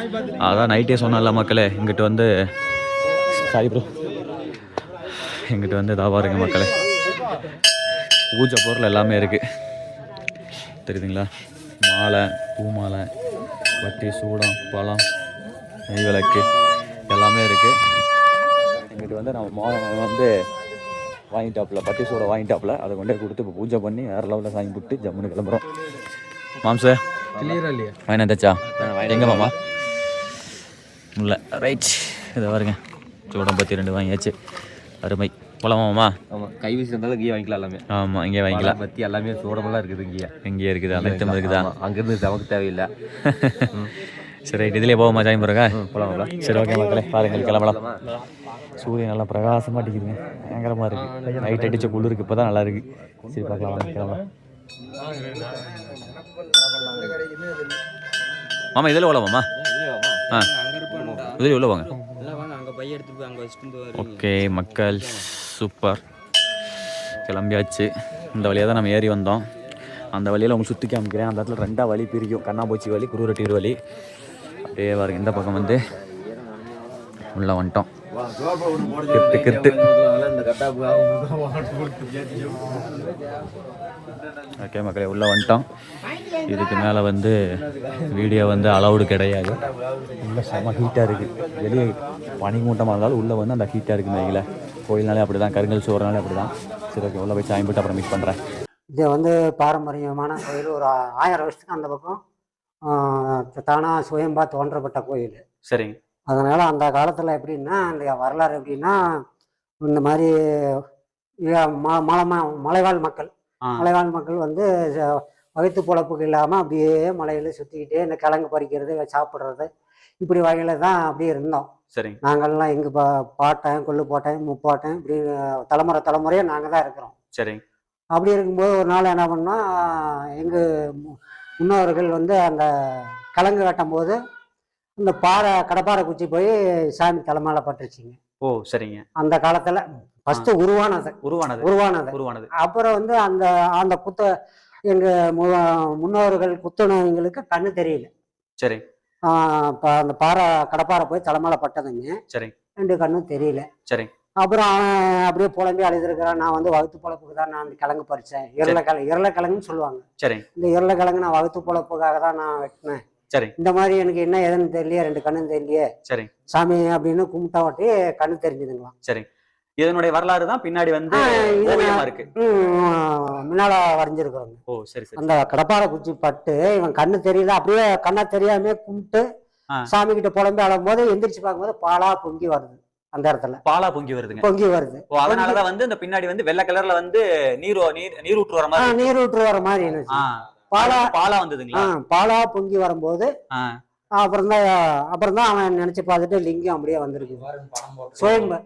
அதான் நைட்டே சொன்னால மக்களே. இங்கிட்டு வந்து சாரி ப்ரோ, இங்கிட்டு வந்து இதாக பாருங்க மக்களே, பூஜை பொருள் எல்லாமே இருக்குது. தெரியுதுங்களா? மாலை, பூ மாலை, வட்டி, சூடம், பழம், நெய் விளக்கு எல்லாமே இருக்குது. இங்கிட்டு வந்து நம்ம வந்து வாங்கிட்டாப்புல, பட்டி சூடம் வாங்கிட்டாப்புல. அதை கொண்டே கொடுத்து இப்போ பூஜை பண்ணி வேறு லெவலில் சாமி போட்டு ஜம்முன்னு கிளம்புறோம். மாம்ச கிளியரா இல்லையா? வாங்கினாச்சா? எங்கே மாமா? இல்லை, ரைட். இதை பாருங்க, சூடம் பற்றி 2 வாங்கியாச்சு. அருமை. போலாமாம்மா? ஆமாம், கை வீசி இருந்தாலும் இங்கேயே வாங்கிக்கலாம் எல்லாமே. ஆமாம், இங்கே வாங்கிக்கலாம். பற்றி எல்லாமே சூடமெல்லாம் இருக்குது. இங்கேயே இருக்குது, அனைத்தும் இருக்குதா? அங்கேருந்து நமக்கு தேவையில்லை. சரி, ரைட். இதுலேயே போவோமா சாமி போகிறக்கா? போகலாம். சரி, ஓகே மக்களே, பாருங்கள், கிளம்பலாம். சூரியன் நல்லா பிரகாசமாக அடிக்குதுங்க. பயங்கரமாக இருக்குது. நைட் அடித்த குளிருக்கு இப்போ தான் நல்லா இருக்குது. சரி, பார்க்கலாம், கிளம்பலாம். மாமா இதில் போகலாமாம்மா? இதில் உள்ள வாங்க. ஓகே மக்கள், சூப்பர். கிளம்பியாச்சு. இந்த வழியாக தான் நம்ம ஏறி வந்தோம். அந்த வழியில் உங்களுக்கு சுற்றி காமிக்கிறேன். அந்த இடத்துல 2 வழி பிரிக்கும். கண்ணாம்பூச்சி வழி, குருரெட்டி வழி. அப்படியே பாருங்க, இந்த பக்கம் வந்து உள்ள வந்துட்டோம். கிட்டு ஓகே மக்களே, உள்ளே வந்துட்டோம். இதுக்கு மேலே வந்து வீடியோ வந்து அலவுடு கிடையாது. உள்ளே செம ஹீட்டாக இருக்குது. வெளியே பனிமூட்டமாக இருந்தாலும் உள்ளே வந்து அந்த ஹீட்டாக இருக்குது. வைங்கள கோயில்னாலே அப்படி தான், கருங்கல் சோறுனாலே அப்படி தான். சரி, ஓகே, உள்ளே போய் சாமி போட்டு அப்புறம் மீட் பண்ணுறேன். இது வந்து பாரம்பரியமான கோயில். ஒரு 1000 வருஷத்துக்கு அந்த பக்கம் தானாக சுயம்பா தோன்றப்பட்ட கோயில். சரிங்க. அதனால் அந்த காலத்தில் எப்படின்னா, அந்த வரலாறு எப்படின்னா, இந்த மாதிரி மலைவாழ் மக்கள் வந்து வயிற்று பொழப்புக்கு இல்லாமல் அப்படியே மலையில் சுற்றிக்கிட்டே இந்த கிழங்கு பறிக்கிறது, சாப்பிட்றது, இப்படி வகையில் தான் அப்படியே இருந்தோம். சரிங்க. நாங்கள்லாம் எங்கள் பாட்டன், கொள்ளு போட்டேன், முப்பாட்டன், இப்படி தலைமுறையாக நாங்கள் தான் இருக்கிறோம். சரிங்க. அப்படி இருக்கும்போது ஒரு நாள் என்ன பண்ணோம், எங்கள் முன்னோர்கள் வந்து அந்த கிழங்கு வெட்டும் போது இந்த கடப்பாறை குச்சி போய் சாமி தலைமையில பட்டுருச்சுங்க. ஓ சரிங்க. அந்த காலத்துல ஃபர்ஸ்ட் உருவானது. அப்புறம் வந்து அந்த அந்த எங்க முன்னோர்கள் குத்துனவங்களுக்கு கண்ணு தெரியல. சரி. அந்த கடப்பாறை போய் தலைமையில பட்டதுங்க. சரி. 2 கண்ணும் தெரியல. சரி. அப்புறம் அவன் அப்படியே புலம்பி அழுதுருக்கிறான். நான் வந்து வகுத்து பொழப்புக்கு தான் நான் அந்த கிழங்கு பறிச்சேன். இருளக்கிழங்குன்னு சொல்லுவாங்க. சரி. இந்த இருளக்கிழங்கு நான் வகுத்து பொழப்புக்காக தான் நான் வெட்டினேன். சரி. இந்த மாதிரி எனக்கு என்ன எதுன்னு தெரியலையே, 2 கண்ணும் தெரியலையே. சரி. சாமி அப்படின்னு கும்பிட்டா வாட்டி கண்ணு தெரிஞ்சுதுங்களாம். சரி. இதனுடைய வரலாறு தான் பின்னாடி வந்து இருக்கு. முன்னால வரைஞ்சிருக்கிறோங்க. ஓ சரி சரி. அந்த கடப்பாறை குச்சி பட்டு இவன் கண்ணு தெரியல, அப்படியே கண்ணா தெரியாம கும்பிட்டு சாமி கிட்ட புலம்பி அழும் போது எந்திரிச்சு பார்க்கும்போது பாலா பொங்கி வருது. அந்த இடத்துல பாலா பொங்கி வருதுங்க. பொங்கி வருது. அதனாலதான் வந்து இந்த பின்னாடி வந்து வெள்ளை கலர்ல வந்து நீரூற்று வர மாதிரி. நீரூற்று வர மாதிரி பாலா வந்ததுங்களா? பாலா பொங்கி வரும்போது அப்புறம் தான் அவன் நினைச்சு பார்த்துட்டு லிங்கம் அப்படியே வந்திருக்கு. சுயம்பு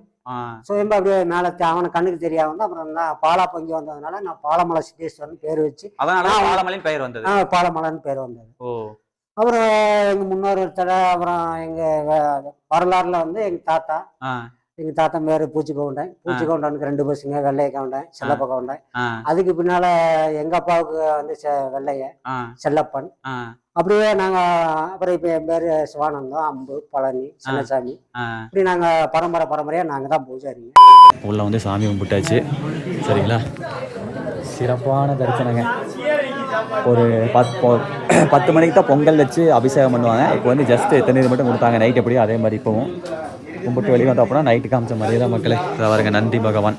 அப்படியே மேல அவனுக்கு கண்ணுக்கு தெரியாது வந்து அப்புறம் தான் பாலா பொங்கி வந்ததுனால நான் பாலமலை சித்தேஸ்வரன் பேர் வச்சு பாலமலைன்னு பேர் வந்தது. பாலமலைன்னு பேர் வந்தது. அப்புறம் எங்க முன்னோர்கிட்ட அப்புறம் எங்க வரலாறுல வந்து எங்க தாத்தா பேரு பூச்சி கவுண்டனுக்கு 2 பசங்க, வெள்ளைய கவுண்டன், செல்லப்ப கவுண்டன். அதுக்கு பின்னால எங்க அப்பாவுக்கு வந்து வெள்ளைய செல்லப்பன். அப்படியே நாங்க அப்புறம் இப்ப என் பேரு சிவானந்தம், அம்பு, பழனி, சின்னசாமி. இப்படி நாங்க பரம்பரையா நாங்க தான் பூஜாரிங்க. உள்ள வந்து சாமி கும்பிட்டாச்சு. சரிங்களா? சிறப்பான தரிசனங்க. ஒரு 10 மணிக்கு தான் பொங்கல் வச்சு அபிஷேகம் பண்ணுவாங்க. இப்போ வந்து ஜஸ்ட் தண்ணீர் மட்டும் கொடுத்தாங்க. நைட் எப்படியும் அதே மாதிரி இப்போவும் கும்பிட்டு வெளியே வந்தோம் அப்படின்னா நைட்டு காமிச்ச மாதிரியே தான் மக்களே. இதை பாருங்க, நந்தி பகவான்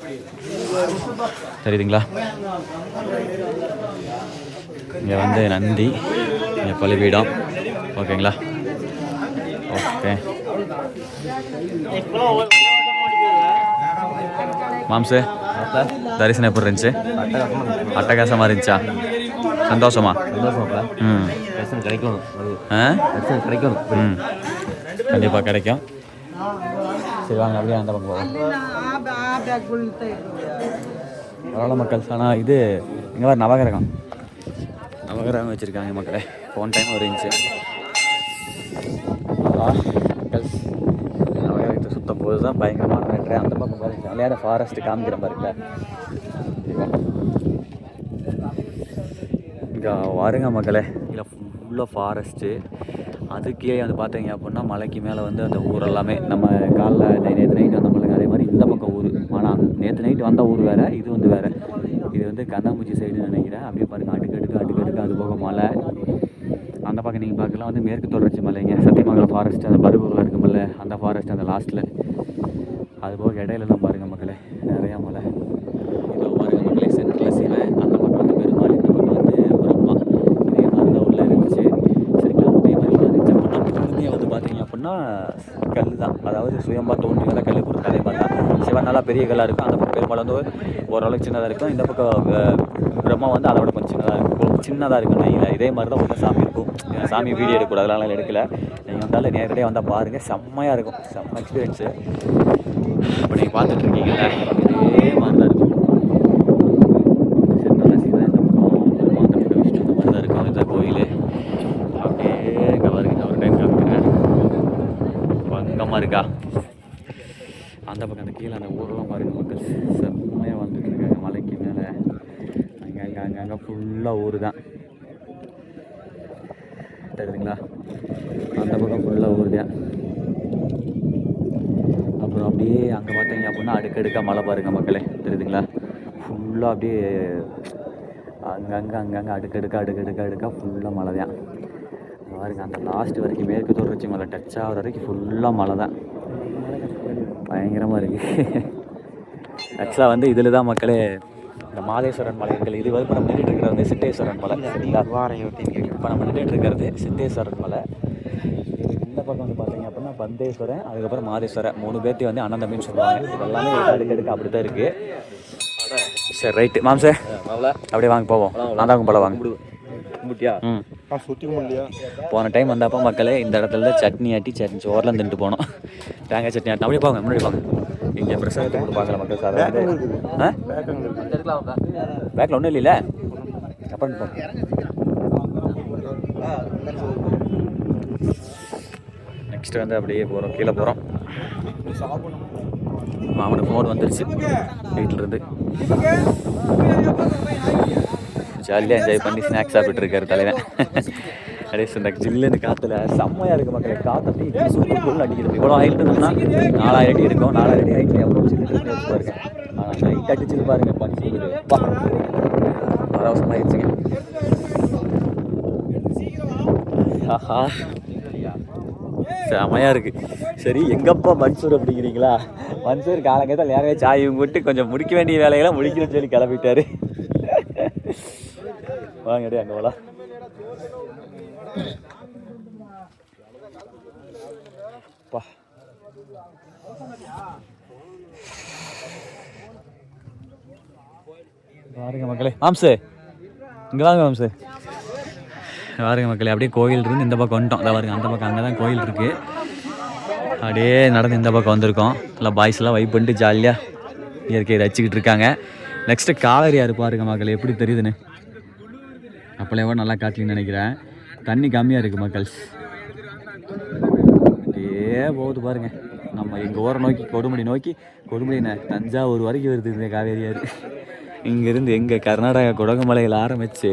தெரியுதுங்களா? இங்கே வந்து நந்தி, இங்கே பலிபீடம். ஓகேங்களா? ஓகே மாம்சு, தரிசனம் எப்படி இருந்துச்சு? அட்டகாசமாக இருந்துச்சா? சந்தோஷமா? கிடைக்கணும். கண்டிப்பாக கிடைக்கும். சரி வாங்க அப்படியே அந்த பக்கம் போவோம். பரவாயில்ல மக்கள். ஆனால் இது இங்கே வேறு நவகிரகம் வச்சுருக்காங்க மக்களே. போன டைம் இருந்துச்சு. மக்கள் நவகிரகத்தை சுத்தம் போது தான் பயங்கரமான மேட்ரு. அந்த பக்கம் பாருங்க, ஜாலியான ஃபாரஸ்ட்டு காமிக்கிற பாருங்க. இங்கே வருங்க மக்களே. இல்லை ஃபுல்லாக ஃபாரஸ்ட்டு. அதுக்கே வந்து பார்த்தீங்க அப்படின்னா மலைக்கு மேலே வந்து அந்த ஊர் எல்லாமே நம்ம காலைல நேற்று நைட்டு வந்த மலைங்க. அதே மாதிரி இந்த பக்கம் ஊர். ஆனால் நேற்று நைட்டு வந்த ஊர் வேறு, இது வந்து வேறு. இது வந்து கண்ணாமூச்சி சைடுன்னு நினைக்கிறேன். அப்படியே பாருங்கள், அடுக்கடுக்கு அது போக மலை. அந்த பக்கம் நீங்கள் பார்க்கலாம் வந்து மேற்கு தொடர்ச்சி மலைங்க. சத்தியமங்கலம் ஃபாரஸ்ட், அந்த பருவூரில் இருக்குமில்ல அந்த ஃபாரஸ்ட், அந்த லாஸ்ட்டில். அது போக இடையிலலாம் பாருங்கள் மக்களே நிறையா மலை. இதோ பாருங்கள் மக்களே, சென்டரில் சிவன், அந்த பக்கம் வந்து பெருமாள், இந்த பக்கம் வந்து பிரம்மா. இதே மாதிரி தான் உள்ளே இருந்துச்சு. சரிங்களா? அதே மாதிரி இருந்துச்சு அப்படின்னா வந்து பார்த்தீங்க அப்படின்னா கல் தான். அதாவது சுயம்பா தோன்றியெல்லாம் கல் கொடுத்து அதே மாதிரி தான். சிவன் நல்லா பெரிய கல்லாக இருக்கும். அந்த பக்கம் பெருமாள் வந்து ஓரளவுக்கு சின்னதாக இருக்கும். இந்த பக்கம் பிரம்மா வந்து அதை விட கொஞ்சம் சின்னதாக இருக்கும் நையில். இதே மாதிரி தான் உள்ள சாமி இருக்கும். சாமி வீடியோ எடுக்கக்கூடாது, அதெல்லாம் எடுக்கல. நீங்கள் வந்தாலும் நேரடியாக வந்தால் பாருங்கள், செம்மையாக இருக்கும். செம்ம எக்ஸ்பீரியன்ஸு. இப்போ நீங்கள் பார்த்துட்ருக்கீங்களா? இதே மாதிரி தான் இருக்கும். சென்ட்ரல் சீதான் இந்த பக்கம் பெருமாள், அந்த பக்கம் விஷ்ணு, இந்த மாதிரி தான் இருக்கும். இந்த கோயில் அப்படியே இங்கே வருங்க. ஒரு டைம் காமிக்கிறேன். பங்கமாக இருக்கா? அந்த பக்கம் அந்த கீழே அந்த ஊரெல்லாம் பாருங்கள் மக்கள். செம்மையாக வந்துட்டு இருக்காங்க மலைக்கு மேலே. அங்கே ஃபுல்லாக ஊர் தான் தெரியுதுங்களா? அந்த பக்கம் ஃபுல்லாக ஊர் தான். அப்புறம் அப்படியே அங்கே பார்த்தீங்க அப்படின்னா அடுக்கடுக்காக மழை பாருங்கள் மக்களே. தெரியுதுங்களா? ஃபுல்லாக அப்படியே அங்கங்கே அடுக்கடுக்காக ஃபுல்லாக மழை தான் பாருங்க. அந்த லாஸ்ட் வரைக்கும் மேற்கு தொடர்ச்சி மலை டச் ஆகிற வரைக்கும் ஃபுல்லாக மழை தான். பயங்கரமாக இருக்குது. ஆக்சுவலாக வந்து இதில் தான் மக்களே இந்த மாதேஸ்வரன் மலை இருக்குது. இது வந்து இப்போ நம்ம நின்றுட்டு இருக்கிறது வந்து சித்தேஸ்வரன் மலை. சரிங்களா? இப்போ நம்ம நின்றுட்டு இருக்கிறது சித்தேஸ்வரன் மலை. இந்த பக்கம் வந்து பார்த்தீங்க அப்படின்னா பந்தேஸ்வரன், அதுக்கப்புறம் மாதேஸ்வரன், 3 பேர்த்தையும் வந்து அண்ணன் தம்பின்னு சொல்லுவாங்க. இதெல்லாமே அடுக்கடுக்கு அப்படி தான் இருக்குது. சரி ரைட்டு மாம்சே, அப்படியே வாங்க போவோம். நான் தான் பழம் வாங்க கும்பிட்டியா? போன டைம் வந்தப்போ மக்களே இந்த இடத்துல தான் சட்னி சோறுலாம் தின்ட்டு போனோம். தேங்காய் சட்னி ஆட்டி. அப்படியே போங்க, முன்னாடி போங்க. இங்கே பிரசாதத்தை கூட பார்க்கல மக்கள். சார் பேக்கில் ஒன்றும் இல்லைல்ல, அப்புறம் போங்க. நெக்ஸ்ட் வந்து அப்படியே போகிறோம், கீழே போகிறோம். மாமனுக்கு ஃபோன் வந்துருச்சு வீட்டிலேருந்து. ஜாலியாக என்ஜாய் பண்ணி ஸ்நாக்ஸ் சாப்பிட்டு இருக்காரு தலைவன். அப்படியே இந்த ஜில்லுன்னு காற்றுல செம்மையாக இருக்குது மக்களே. காற்று அப்படியே சூப்பர் பொருள் அடிக்கிறது. இவ்வளோ ஹைட் இருந்தோம்னா 4000 அடி இருக்கும். 4000 அடி ஹைட்டில் எவ்வளோ சில்லுன்னு வச்சு பாருங்க. ஆனால் நைட் அடிச்சுட்டு பாருங்க பனி சொல்லுது. பரவசமாகிடுச்சுங்க. ஆஹா செமையாக இருக்குது. சரி எங்கப்பா மன்சூர் அப்படிங்கிறீங்களா? மன்சூர் காலங்கத்தில் நேரவே சாய் போட்டு கொஞ்சம் முடிக்க வேண்டிய வேலையெல்லாம் முடிக்கணும்னு சொல்லி கிளம்பிட்டாரு. வாங்கடி அங்கே போலாம். பாருங்க மக்களே. மாம்சு இங்கே வாங்க மாம்சு. பாருங்க மக்களே, அப்படியே கோயில் இருந்து இந்த பக்கம் வந்துட்டோம். அதான் பாருங்க, அந்த பக்கம் அங்கே தான் கோயில் இருக்குது. அப்படியே நடந்து இந்த பக்கம் வந்திருக்கோம். எல்லாம் பாய்ஸ்லாம் வைப் பண்ணிட்டு ஜாலியாக இயற்கையை ரசிச்சுக்கிட்டு இருக்காங்க. நெக்ஸ்ட்டு காவேரி ஆறு பாருங்க மக்கள் எப்படி தெரியுதுன்னு. அப்போலே கூட நல்லா காட்டலின்னு நினைக்கிறேன். தண்ணி கம்மியாக இருக்குது மக்கள். அப்படியே போகுது பாருங்க. நம்ம எங்கள் ஊரை நோக்கி கொடுமுடி நோக்கி, கொடுமுடி தஞ்சாவூர் வரைக்கும் வருது இந்த காவேரி ஆறு. இங்கேருந்து எங்கள் கர்நாடகா குடகுமலையில் ஆரம்பித்து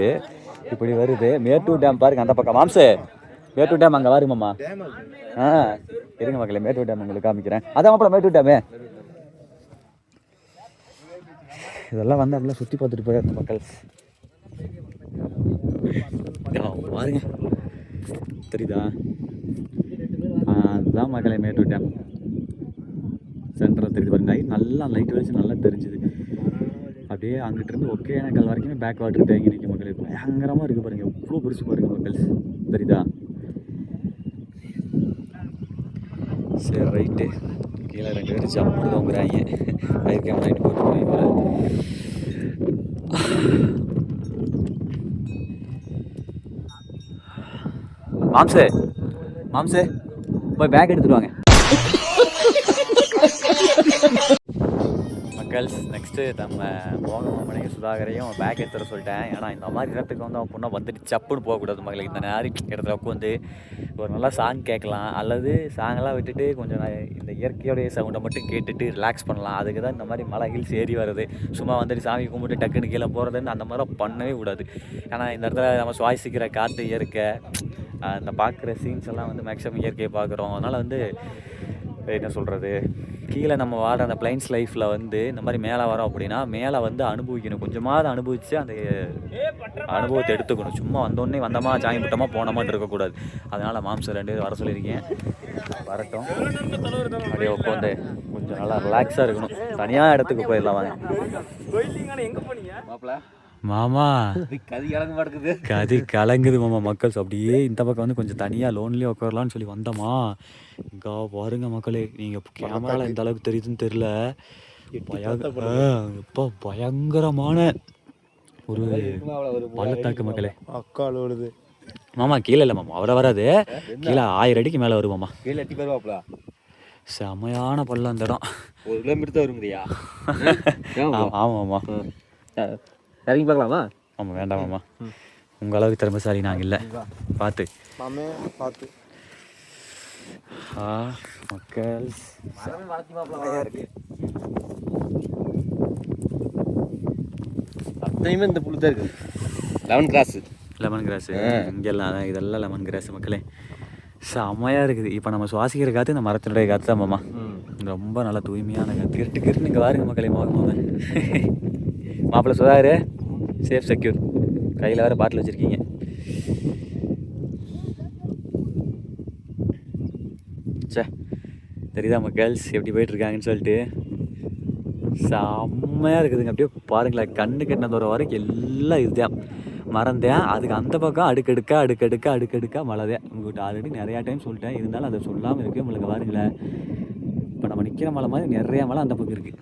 இப்படி வருது. மேட்டூர் டேம் பாருங்க அந்த பக்கம். மாம்சு மேட்டூர் டேம் அங்கே வருமாம்மா. இருங்க மக்களே, மேட்டூர் டேம் உங்களுக்கு காமிக்கிறேன். அதான் மாப்பிள்ள மேட்டூர் டேமு. இதெல்லாம் வந்து அப்படிலாம் சுற்றி பார்த்துட்டு போயிடுற மக்கள். பாருங்க தெரியுதா? அதுதான் மக்களே மேட்டூர் டேம். சென்டரில் தெரியுது பாருங்க. நல்லா லைட் வச்சு நல்லா தெரிஞ்சுது. அப்படியே அங்கிட்டிருந்து ஒகேனக்கல் வரைக்குமே பேக் வாட்டர் தேங்கி நிற்கும் மக்களே. பயங்கரமாக இருக்குது பாருங்க. எவ்வளோ பெருசு பாருங்க மக்கள். தெரியுதா? சரி ரைட்டு. கீழே 2 பேர் ஜம்முன்னு தோங்குறாங்க. ஃபயர் கேம் லைட் போட்டு போய் மாம்சு மாம்சு போய் பேக் எடுத்துட்டு வாங்க மக்கள்ஸ். நெக்ஸ்ட்டு நம்ம மோகமணியும் சுதாகரையும் பேக் எடுத்துட சொல்லிட்டேன். ஏன்னா இந்த மாதிரி இடத்துக்கு வந்து அவன் பொண்ணை வந்துட்டு சப்புன்னு போகக்கூடாது மக்களுக்கு. இந்த நேரம் இடத்துல உட்காந்து ஒரு நல்லா சாங் கேட்கலாம், அல்லது சாங்கெல்லாம் விட்டுட்டு கொஞ்சம் இந்த இயற்கையோடைய சவுண்டை மட்டும் கேட்டுட்டு ரிலாக்ஸ் பண்ணலாம். அதுக்கு தான் இந்த மாதிரி மலை ஹில்ஸ் ஏறி வருது. சும்மா வந்துட்டு சாமி கும்பிட்டு டக்குன்னு கீழே போகிறதுன்னு அந்த மாதிரிலாம் பண்ணவே கூடாது. ஏன்னா இந்த இடத்துல நம்ம சுவாசிக்கிற காற்று இயற்கை, அந்த பார்க்குற சீன்ஸ் எல்லாம் வந்து மேக்ஸிமம் இயற்கையை பார்க்குறோம். அதனால் வந்து என்ன சொல்கிறது, கீழே நம்ம வாடுற அந்த பிளைன்ஸ் லைஃப்பில் வந்து இந்த மாதிரி மேலே வரோம் அப்படின்னா மேலே வந்து அனுபவிக்கணும். கொஞ்சமாவது அனுபவித்து அந்த அனுபவத்தை எடுத்துக்கணும். சும்மா வந்தோடனே வந்தோமா சாமி விட்டோமா போனோமான்னு இருக்கக்கூடாது. அதனால் மாம்சம் 2 பேர் வர சொல்லியிருக்கேன். வரட்டும். அப்படியே உட்காந்து கொஞ்சம் நல்லா ரிலாக்ஸாக இருக்கணும். தனியாக இடத்துக்கு போயிடலாம் வாங்க. மாமா கதி கலங்குது மாமா. மக்கள் அப்படியே இந்த பக்கம் வந்து கொஞ்சம் தனியாக லோன்லேயே உட்காரலான்னு சொல்லி வந்தோமா. இங்கே பாருங்க மக்களே, நீங்கள் கேமராவில் எந்த அளவுக்கு தெரியுதுன்னு தெரில. இப்போ பயங்கரமான ஒரு பள்ளத்தாக்கு மக்களே. அக்கால் வருது மாமா. கீழே இல்லை மாமா, அவரை வராது. கீழே 1000 அடிக்கு மேலே வரும் மாமா. கீழே எட்டி வருவாப்ல. செமையான பள்ளம் அந்த இடம். 1 கிலோமீட்டர் தான் வருங்கய்யா. ஆமாம் மாமா. இறங்கி பார்க்கலாமா? ஆமாம் வேண்டாம் மாமா, உங்கள் அளவுக்கு திறமைசாலி நாங்கள் இல்லை. பார்த்து பார்த்து மக்கள் அத்தனையுமே இந்த புல் தான் இருக்குது. லெமன் கிராஸு இங்கெல்லாம் இதெல்லாம் லெமன் கிராஸ் மக்களே. செம்மையாக இருக்குது. இப்போ நம்ம சுவாசிக்கிற காற்று இந்த மரத்தினுடைய காற்று தான் மாமா. ரொம்ப நல்லா தூய்மையான காற்று. கிருட்டு இங்கே பாருங்க மக்களே. மோகமாம மாப்பிள்ளை சுதாகர் சேஃப் செக்யூர். கையில் வேறு பாட்டில் வச்சுருக்கீங்க. சே தெரியுதா மக்கள்ஸ் எப்படி போயிட்டுருக்காங்கன்னு சொல்லிட்டு. செம்மையாக இருக்குதுங்க. அப்படியே பாருங்களேன், கண்ணு கெட்டின தூரம் வரைக்கும் எல்லாம் இதுதான் மறந்தேன். அதுக்கு அந்த பக்கம் அடுக்கடுக்கா மழை தான். உங்கள்கிட்ட ஆல்ரெடி நிறையா டைம் சொல்லிட்டேன், இருந்தாலும் அதை சொல்லாமல் இருக்குது உங்களுக்கு. பாருங்களேன், இப்போ நம்ம நிற்கிற மலை மாதிரி நிறையா மலை அந்த பக்கம் இருக்குது.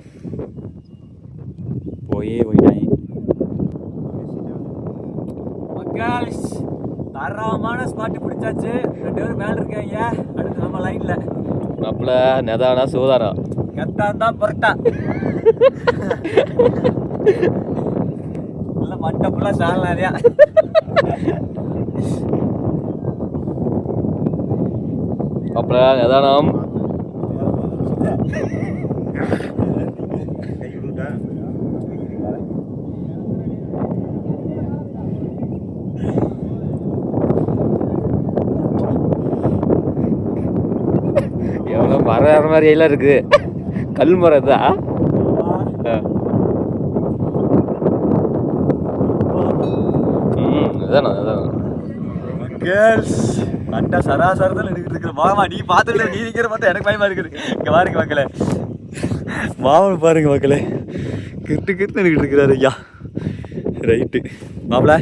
போயிட்டாங்க மக்கள்ஸ். தரமான ஸ்பாட்டு பிடிச்சாச்சு. 2 பேரும் மேலே இருக்காங்க. அடுத்து நம்ம லைனில் மாப்பிள்ள நெதானா சூதாரா கத்தான் தான் பொருட்டா இல்லை மட்டை ஃபுல்லாக சால் நிறையா. மாப்பிள்ள எதானாம் கை விட்டுட்டா எவ்வளோ மரம் மாதிரி எல்லாம் இருக்குது கல் மரம் தான் கண்டா சராசரத்தில் இருக்கிற மாமா நீ பார்த்துட்டு நீ நிற்கிற பார்த்தா எனக்கு பயமா இருக்குது. இங்கே பாருங்க மக்களே, மாமன் பாருங்க மக்களே, கிட்டு கிட்டு நின்றுட்டு இருக்கிறாரு ஐயா. ரைட்டு மாப்பிள்ள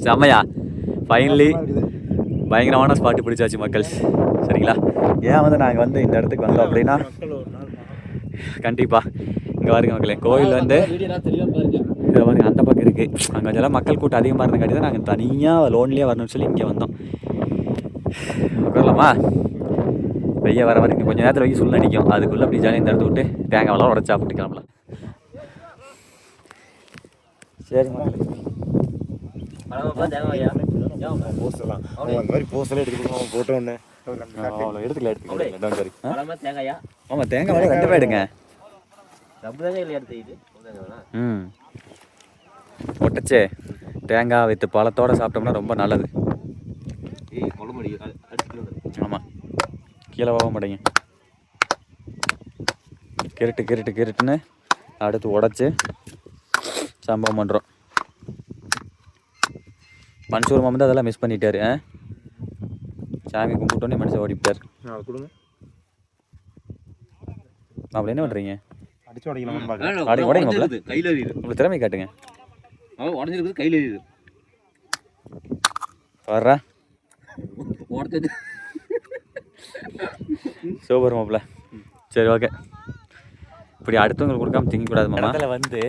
செம்மையா, ஃபைனலி பயங்கரமான ஸ்பாட்டு பிடிச்சாச்சு மக்கள். சரிங்களா, ஏன் வந்து நாங்கள் வந்து இந்த இடத்துக்கு வந்தோம் அப்படின்னா கண்டிப்பாக இங்கே பாருங்க மக்களே, கோயில் வந்து இதை பாருங்க அந்த பக்கம் இருக்குது. அங்கே கொஞ்சம் மக்கள் கூட்டம் அதிகமாக இருந்தங்காட்டி தான் நாங்கள் தனியாக லோன்லேயே வரணும்னு சொல்லி இங்கே வந்தோம். உட்காரலாமா? வெய்ய வர வரைக்கும் கொஞ்சம் நேரத்தில் வெய்ய சுள்ள அடிக்கும், அதுக்குள்ளே அப்படி ஜாலியாக இந்த இடத்த விட்டு தேங்காயெல்லாம் உடச்சி சாப்பிட்டு கிளம்பலாம். சரி போட்டோ ஒன்று ஆமாம் தேங்காய் வேலை கண்டிப்பாக எடுங்க. ஒட்டச்சே தேங்காய் வித்து பழத்தோடு சாப்பிட்டோம்னா ரொம்ப நல்லது. ஆமாம், கீழே போக மாட்டேங்க. கிருட்டுன்னு அடுத்து உடச்சி சம்பவம் பண்ணுறோம். மனுஷூர் மாமன் அதெல்லாம் மிஸ் பண்ணிட்டாரு. சாமி கும்பிட்டோன்னே மனுஷன் ஓடிவிட்டார். கொடுங்க. அப்படி என்ன பண்ணுறீங்க? அடிச்சு உடைக்கலாமா? அப்படி உடைங்க கையில் எறியுது. உங்களுக்கு திறமை காட்டுங்க. உடஞ்சிருக்குது, கையில் எறியுது. வர்றா உடச்சது சூப்பர் மாப்பிள்ள. சரி ஓகே, இப்படி அடுத்தவங்களுக்கு கொடுக்காம திங்கக்கூடாது மாமா. அதில் வந்து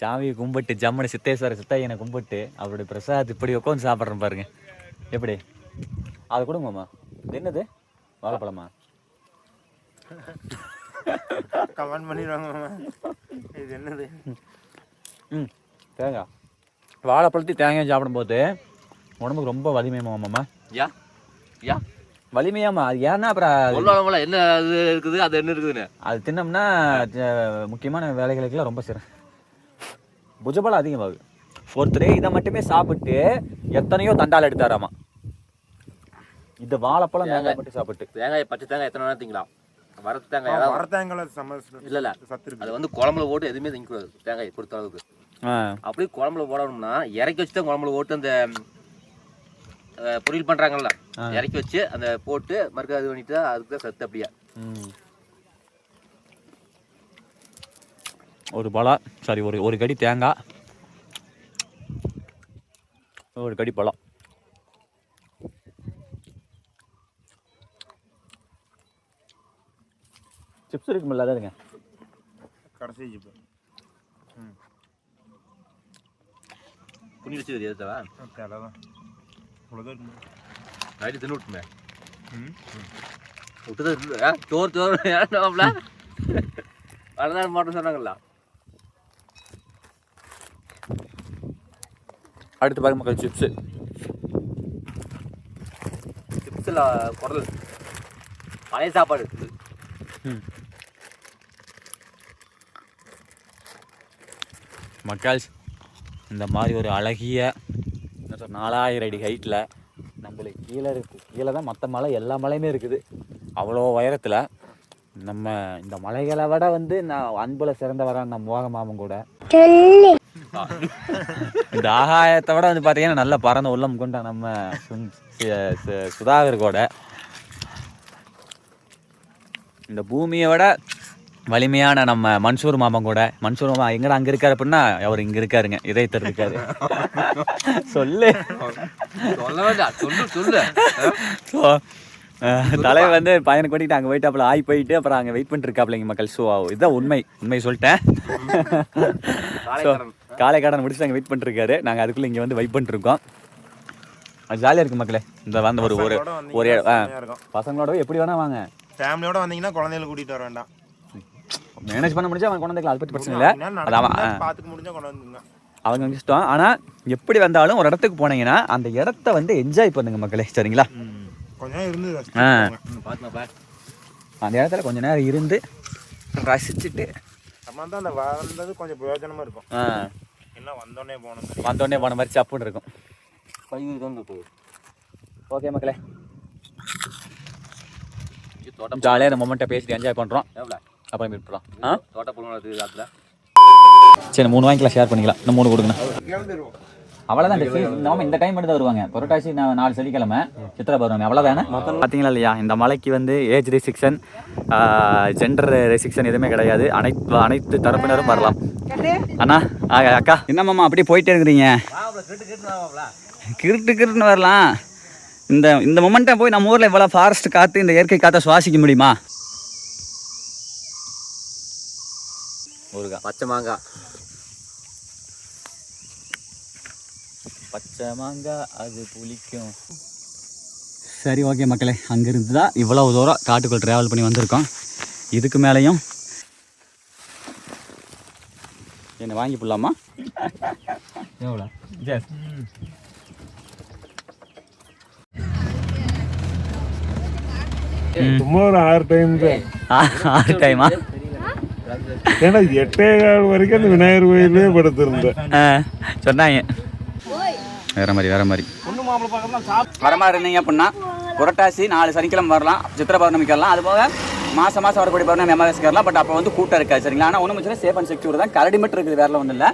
சாமியை கும்பிட்டு ஜம்முன்னு சித்தேஸ்வர சித்தையனை கும்பிட்டு அவருடைய பிரசாத் இப்படி உட்காந்து சாப்பிட்றேன் பாருங்க. எப்படி அது கொடுங்க மாமா. இது என்னது, வாழைப்பழமா? கமெண்ட் பண்ணிடுவாங்க இது என்னது. தேங்காய், வாழைப்பழத்தையும் தேங்காயும் சாப்பிடும்போது உடம்புக்கு ரொம்ப வலிமையாமா மாமா. யா வலிமையாமா? அது ஏன்னா அப்புறம் என்ன அது இருக்குது, அது என்ன இருக்குதுன்னு அது தின்னோம்னா முக்கியமான வேலைகளுக்கெல்லாம் ரொம்ப புஜபலம் அதிகமாகுது. ஒருத்தர் இதை மட்டுமே சாப்பிட்டு எத்தனையோ தண்டால் எடுத்தாராமா. இந்த வாழைப்பழம் தேங்காய் மட்டும் சாப்பிட்டு. தேங்காய் பச்சை தேங்காய் எத்தனை நேரம் திங்கலாம். வரத்து தேங்காய் இல்ல அது வந்து குழம்புல போட்டு எதுவுமே திங்கக்கூடாது. தேங்காய் பொறுத்த அளவுக்கு அப்படியே குழம்புல போடணும்னா இறக்கி வச்சு தான் குழம்புல போட்டு அந்த பொரியல் பண்றாங்கல்ல, இறக்கி வச்சு அந்த போட்டு மறுக்க அது பண்ணிட்டு அதுக்கு தான் சத்து. அப்படியா ஒரு பழம், சாரி ஒரு கடி தேங்காய், ஒரு கடி பழம். சிப்ஸ் இருக்குமில்ல, அதாதுங்க கடைசி ஜிப்பு புனி வச்சு தெரியாதவா தேவைதான் நைட்டு தின்னு விட்டுமே விட்டுதான் சோறு ஏன்டாப்ல வரதான் மாட்டோம் சொன்னாங்களா. அடுத்து பாருங்க மக்கள், சிப்ஸு சிப்ஸில் குடல் பழைய சாப்பாடு இருக்குது. மக்கள் இந்த மாதிரி ஒரு அழகிய 4000 அடி ஹைட்டில் நம்மளுக்கு கீழே தான் மற்ற மலை எல்லா மலையுமே இருக்குது. அவ்வளோ உயரத்தில் நம்ம இந்த மலைகளை விட வந்து நான் அன்புல சிறந்தவரான் நம்ம மோக மாமன் கூட இந்த ஆகாயத்தை விட வந்து பார்த்தீங்கன்னா நல்ல பறந்த உள்ளம் கொண்ட நம்ம சுதாகர் கூட இந்த பூமியை விட வலிமையான நம்ம மன்சூர் மாமன் கூட. மன்சூர் மாமா எங்கடா அங்கே இருக்காரு அப்படின்னா அவர் இங்கே இருக்காருங்க, இதயத்தில் இருக்காரு. சொல்லு ஸோ தலைவர் வந்து பையனுக்கு ஓட்டிட்டு அங்கே போயிட்டு அப்புறம் ஆகி போயிட்டு அப்புறம் அங்கே வெயிட் பண்ணிருக்காப்லைங்க மக்கள். ஸோ இதுதான் உண்மை சொல்லிட்டேன். ஸோ காலை கடன் முடிச்சுட்டு அங்கே வெயிட் பண்ணிருக்காரு. நாங்கள் அதுக்குள்ளே இங்கே வந்து வெயிட் பண்ணிருக்கோம். அது ஜாலியாக இருக்குது மக்களே. இந்த வந்து ஒரு பசங்களோட எப்படி வேணா வாங்க, ஃபேமிலியோட வந்தீங்கன்னா குழந்தைகளை கூட்டிகிட்டு வர வேண்டாம். மேனேஜ் பண்ண முடிஞ்சா அவன் குழந்தைகள் அதை பற்றி பிரச்சனை இல்லை, பார்த்துக்க முடிஞ்சா கொண்டு வந்துங்க, அவங்க இஷ்டம். ஆனால் எப்படி வந்தாலும் ஒரு இடத்துக்கு போனீங்கன்னா அந்த இடத்த வந்து என்ஜாய் பண்ணுங்க மக்களே. சரிங்களா, கொஞ்சம் இருந்து பார்த்துமாப்பா அந்த இடத்துல கொஞ்ச நேரம் இருந்து ரசிச்சுட்டு நம்ம தான் அந்த வந்தது கொஞ்சம் பிரயோஜனமாக இருக்கும். என்ன வந்தோடனே போன மாதிரி சப்புன்னு இருக்கும். ஓகே மக்களே, ஜாலியாக இந்த மொமெண்ட்டை பேசிட்டு என்ஜாய் பண்ணுறோம். அப்புறம் மீட் பண்ணலாம். தோட்ட புழுங்கிறது காத்துல சரி 3 வாங்கிக்கலாம், ஷேர் பண்ணிக்கலாம். இன்னும் 3 கொடுங்கண்ணா. அவ்வளோதான். இந்த டைம் மட்டும் தான் வருவாங்க. புரட்டாசி 4 சனிக்கிழமை சித்திரை பௌர்ணமி, அவ்வளோதானே. பார்த்தீங்களா இல்லையா, இந்த மலைக்கு வந்து ஏஜ் ரெஸ்ட்ரிக்ஷன், ஜெண்டர் ரெஸ்ட்ரிக்ஷன் எதுவுமே கிடையாது. அனைத்து தரப்பினரும் வரலாம். அண்ணா அக்கா என்னம்மா அப்படியே போயிட்டே இருக்கிறீங்க? கிருட்டுன்னு வரலாம். இந்த மொமெண்ட்டை போய் நம்ம ஊரில் இவ்வளோ ஃபாரஸ்ட் காற்று, இந்த இயற்கை காற்றை சுவாசிக்க முடியுமா? ஊறுகாய், பச்சை மாங்காய், பச்சை மாங்காய் அது புளிக்கும். சரி ஓகே மக்களே, அங்கேருந்து தான் இவ்வளோ தூரம் காட்டுக்குள் ட்ராவல் பண்ணி வந்திருக்கோம். இதுக்கு மேலேயும் என்னை வாங்கி போடலாமா? எவ்வளோ சும்மா ஒரு 6 டைம் தான். 6 டைமா? ஏன்னா 8:15 வரைக்கும் அந்த விநாயகர் கோயிலே படுத்திருந்தேன். சொன்னாங்க வேற மாதிரி வர மாதிரி இருந்தீங்க அப்படின்னா புரட்டாசி 4 சனிக்கிழமை வரலாம், சித்திரை பௌர்ணமிக்கு வரலாம். அது போக மாதம் வரக்கூடிய பௌர்ணமி அமாவாசைக்கு வரலாம். பட் அப்போ வந்து கூட்டம் இருக்காது, சரிங்களா? ஆனால் ஒன்றும் பிரச்சனை, சேஃப் அண்ட் செக்யூர் தான். கரடி மட்டும் இருக்குது, வேற ஒன்றும் இல்லை.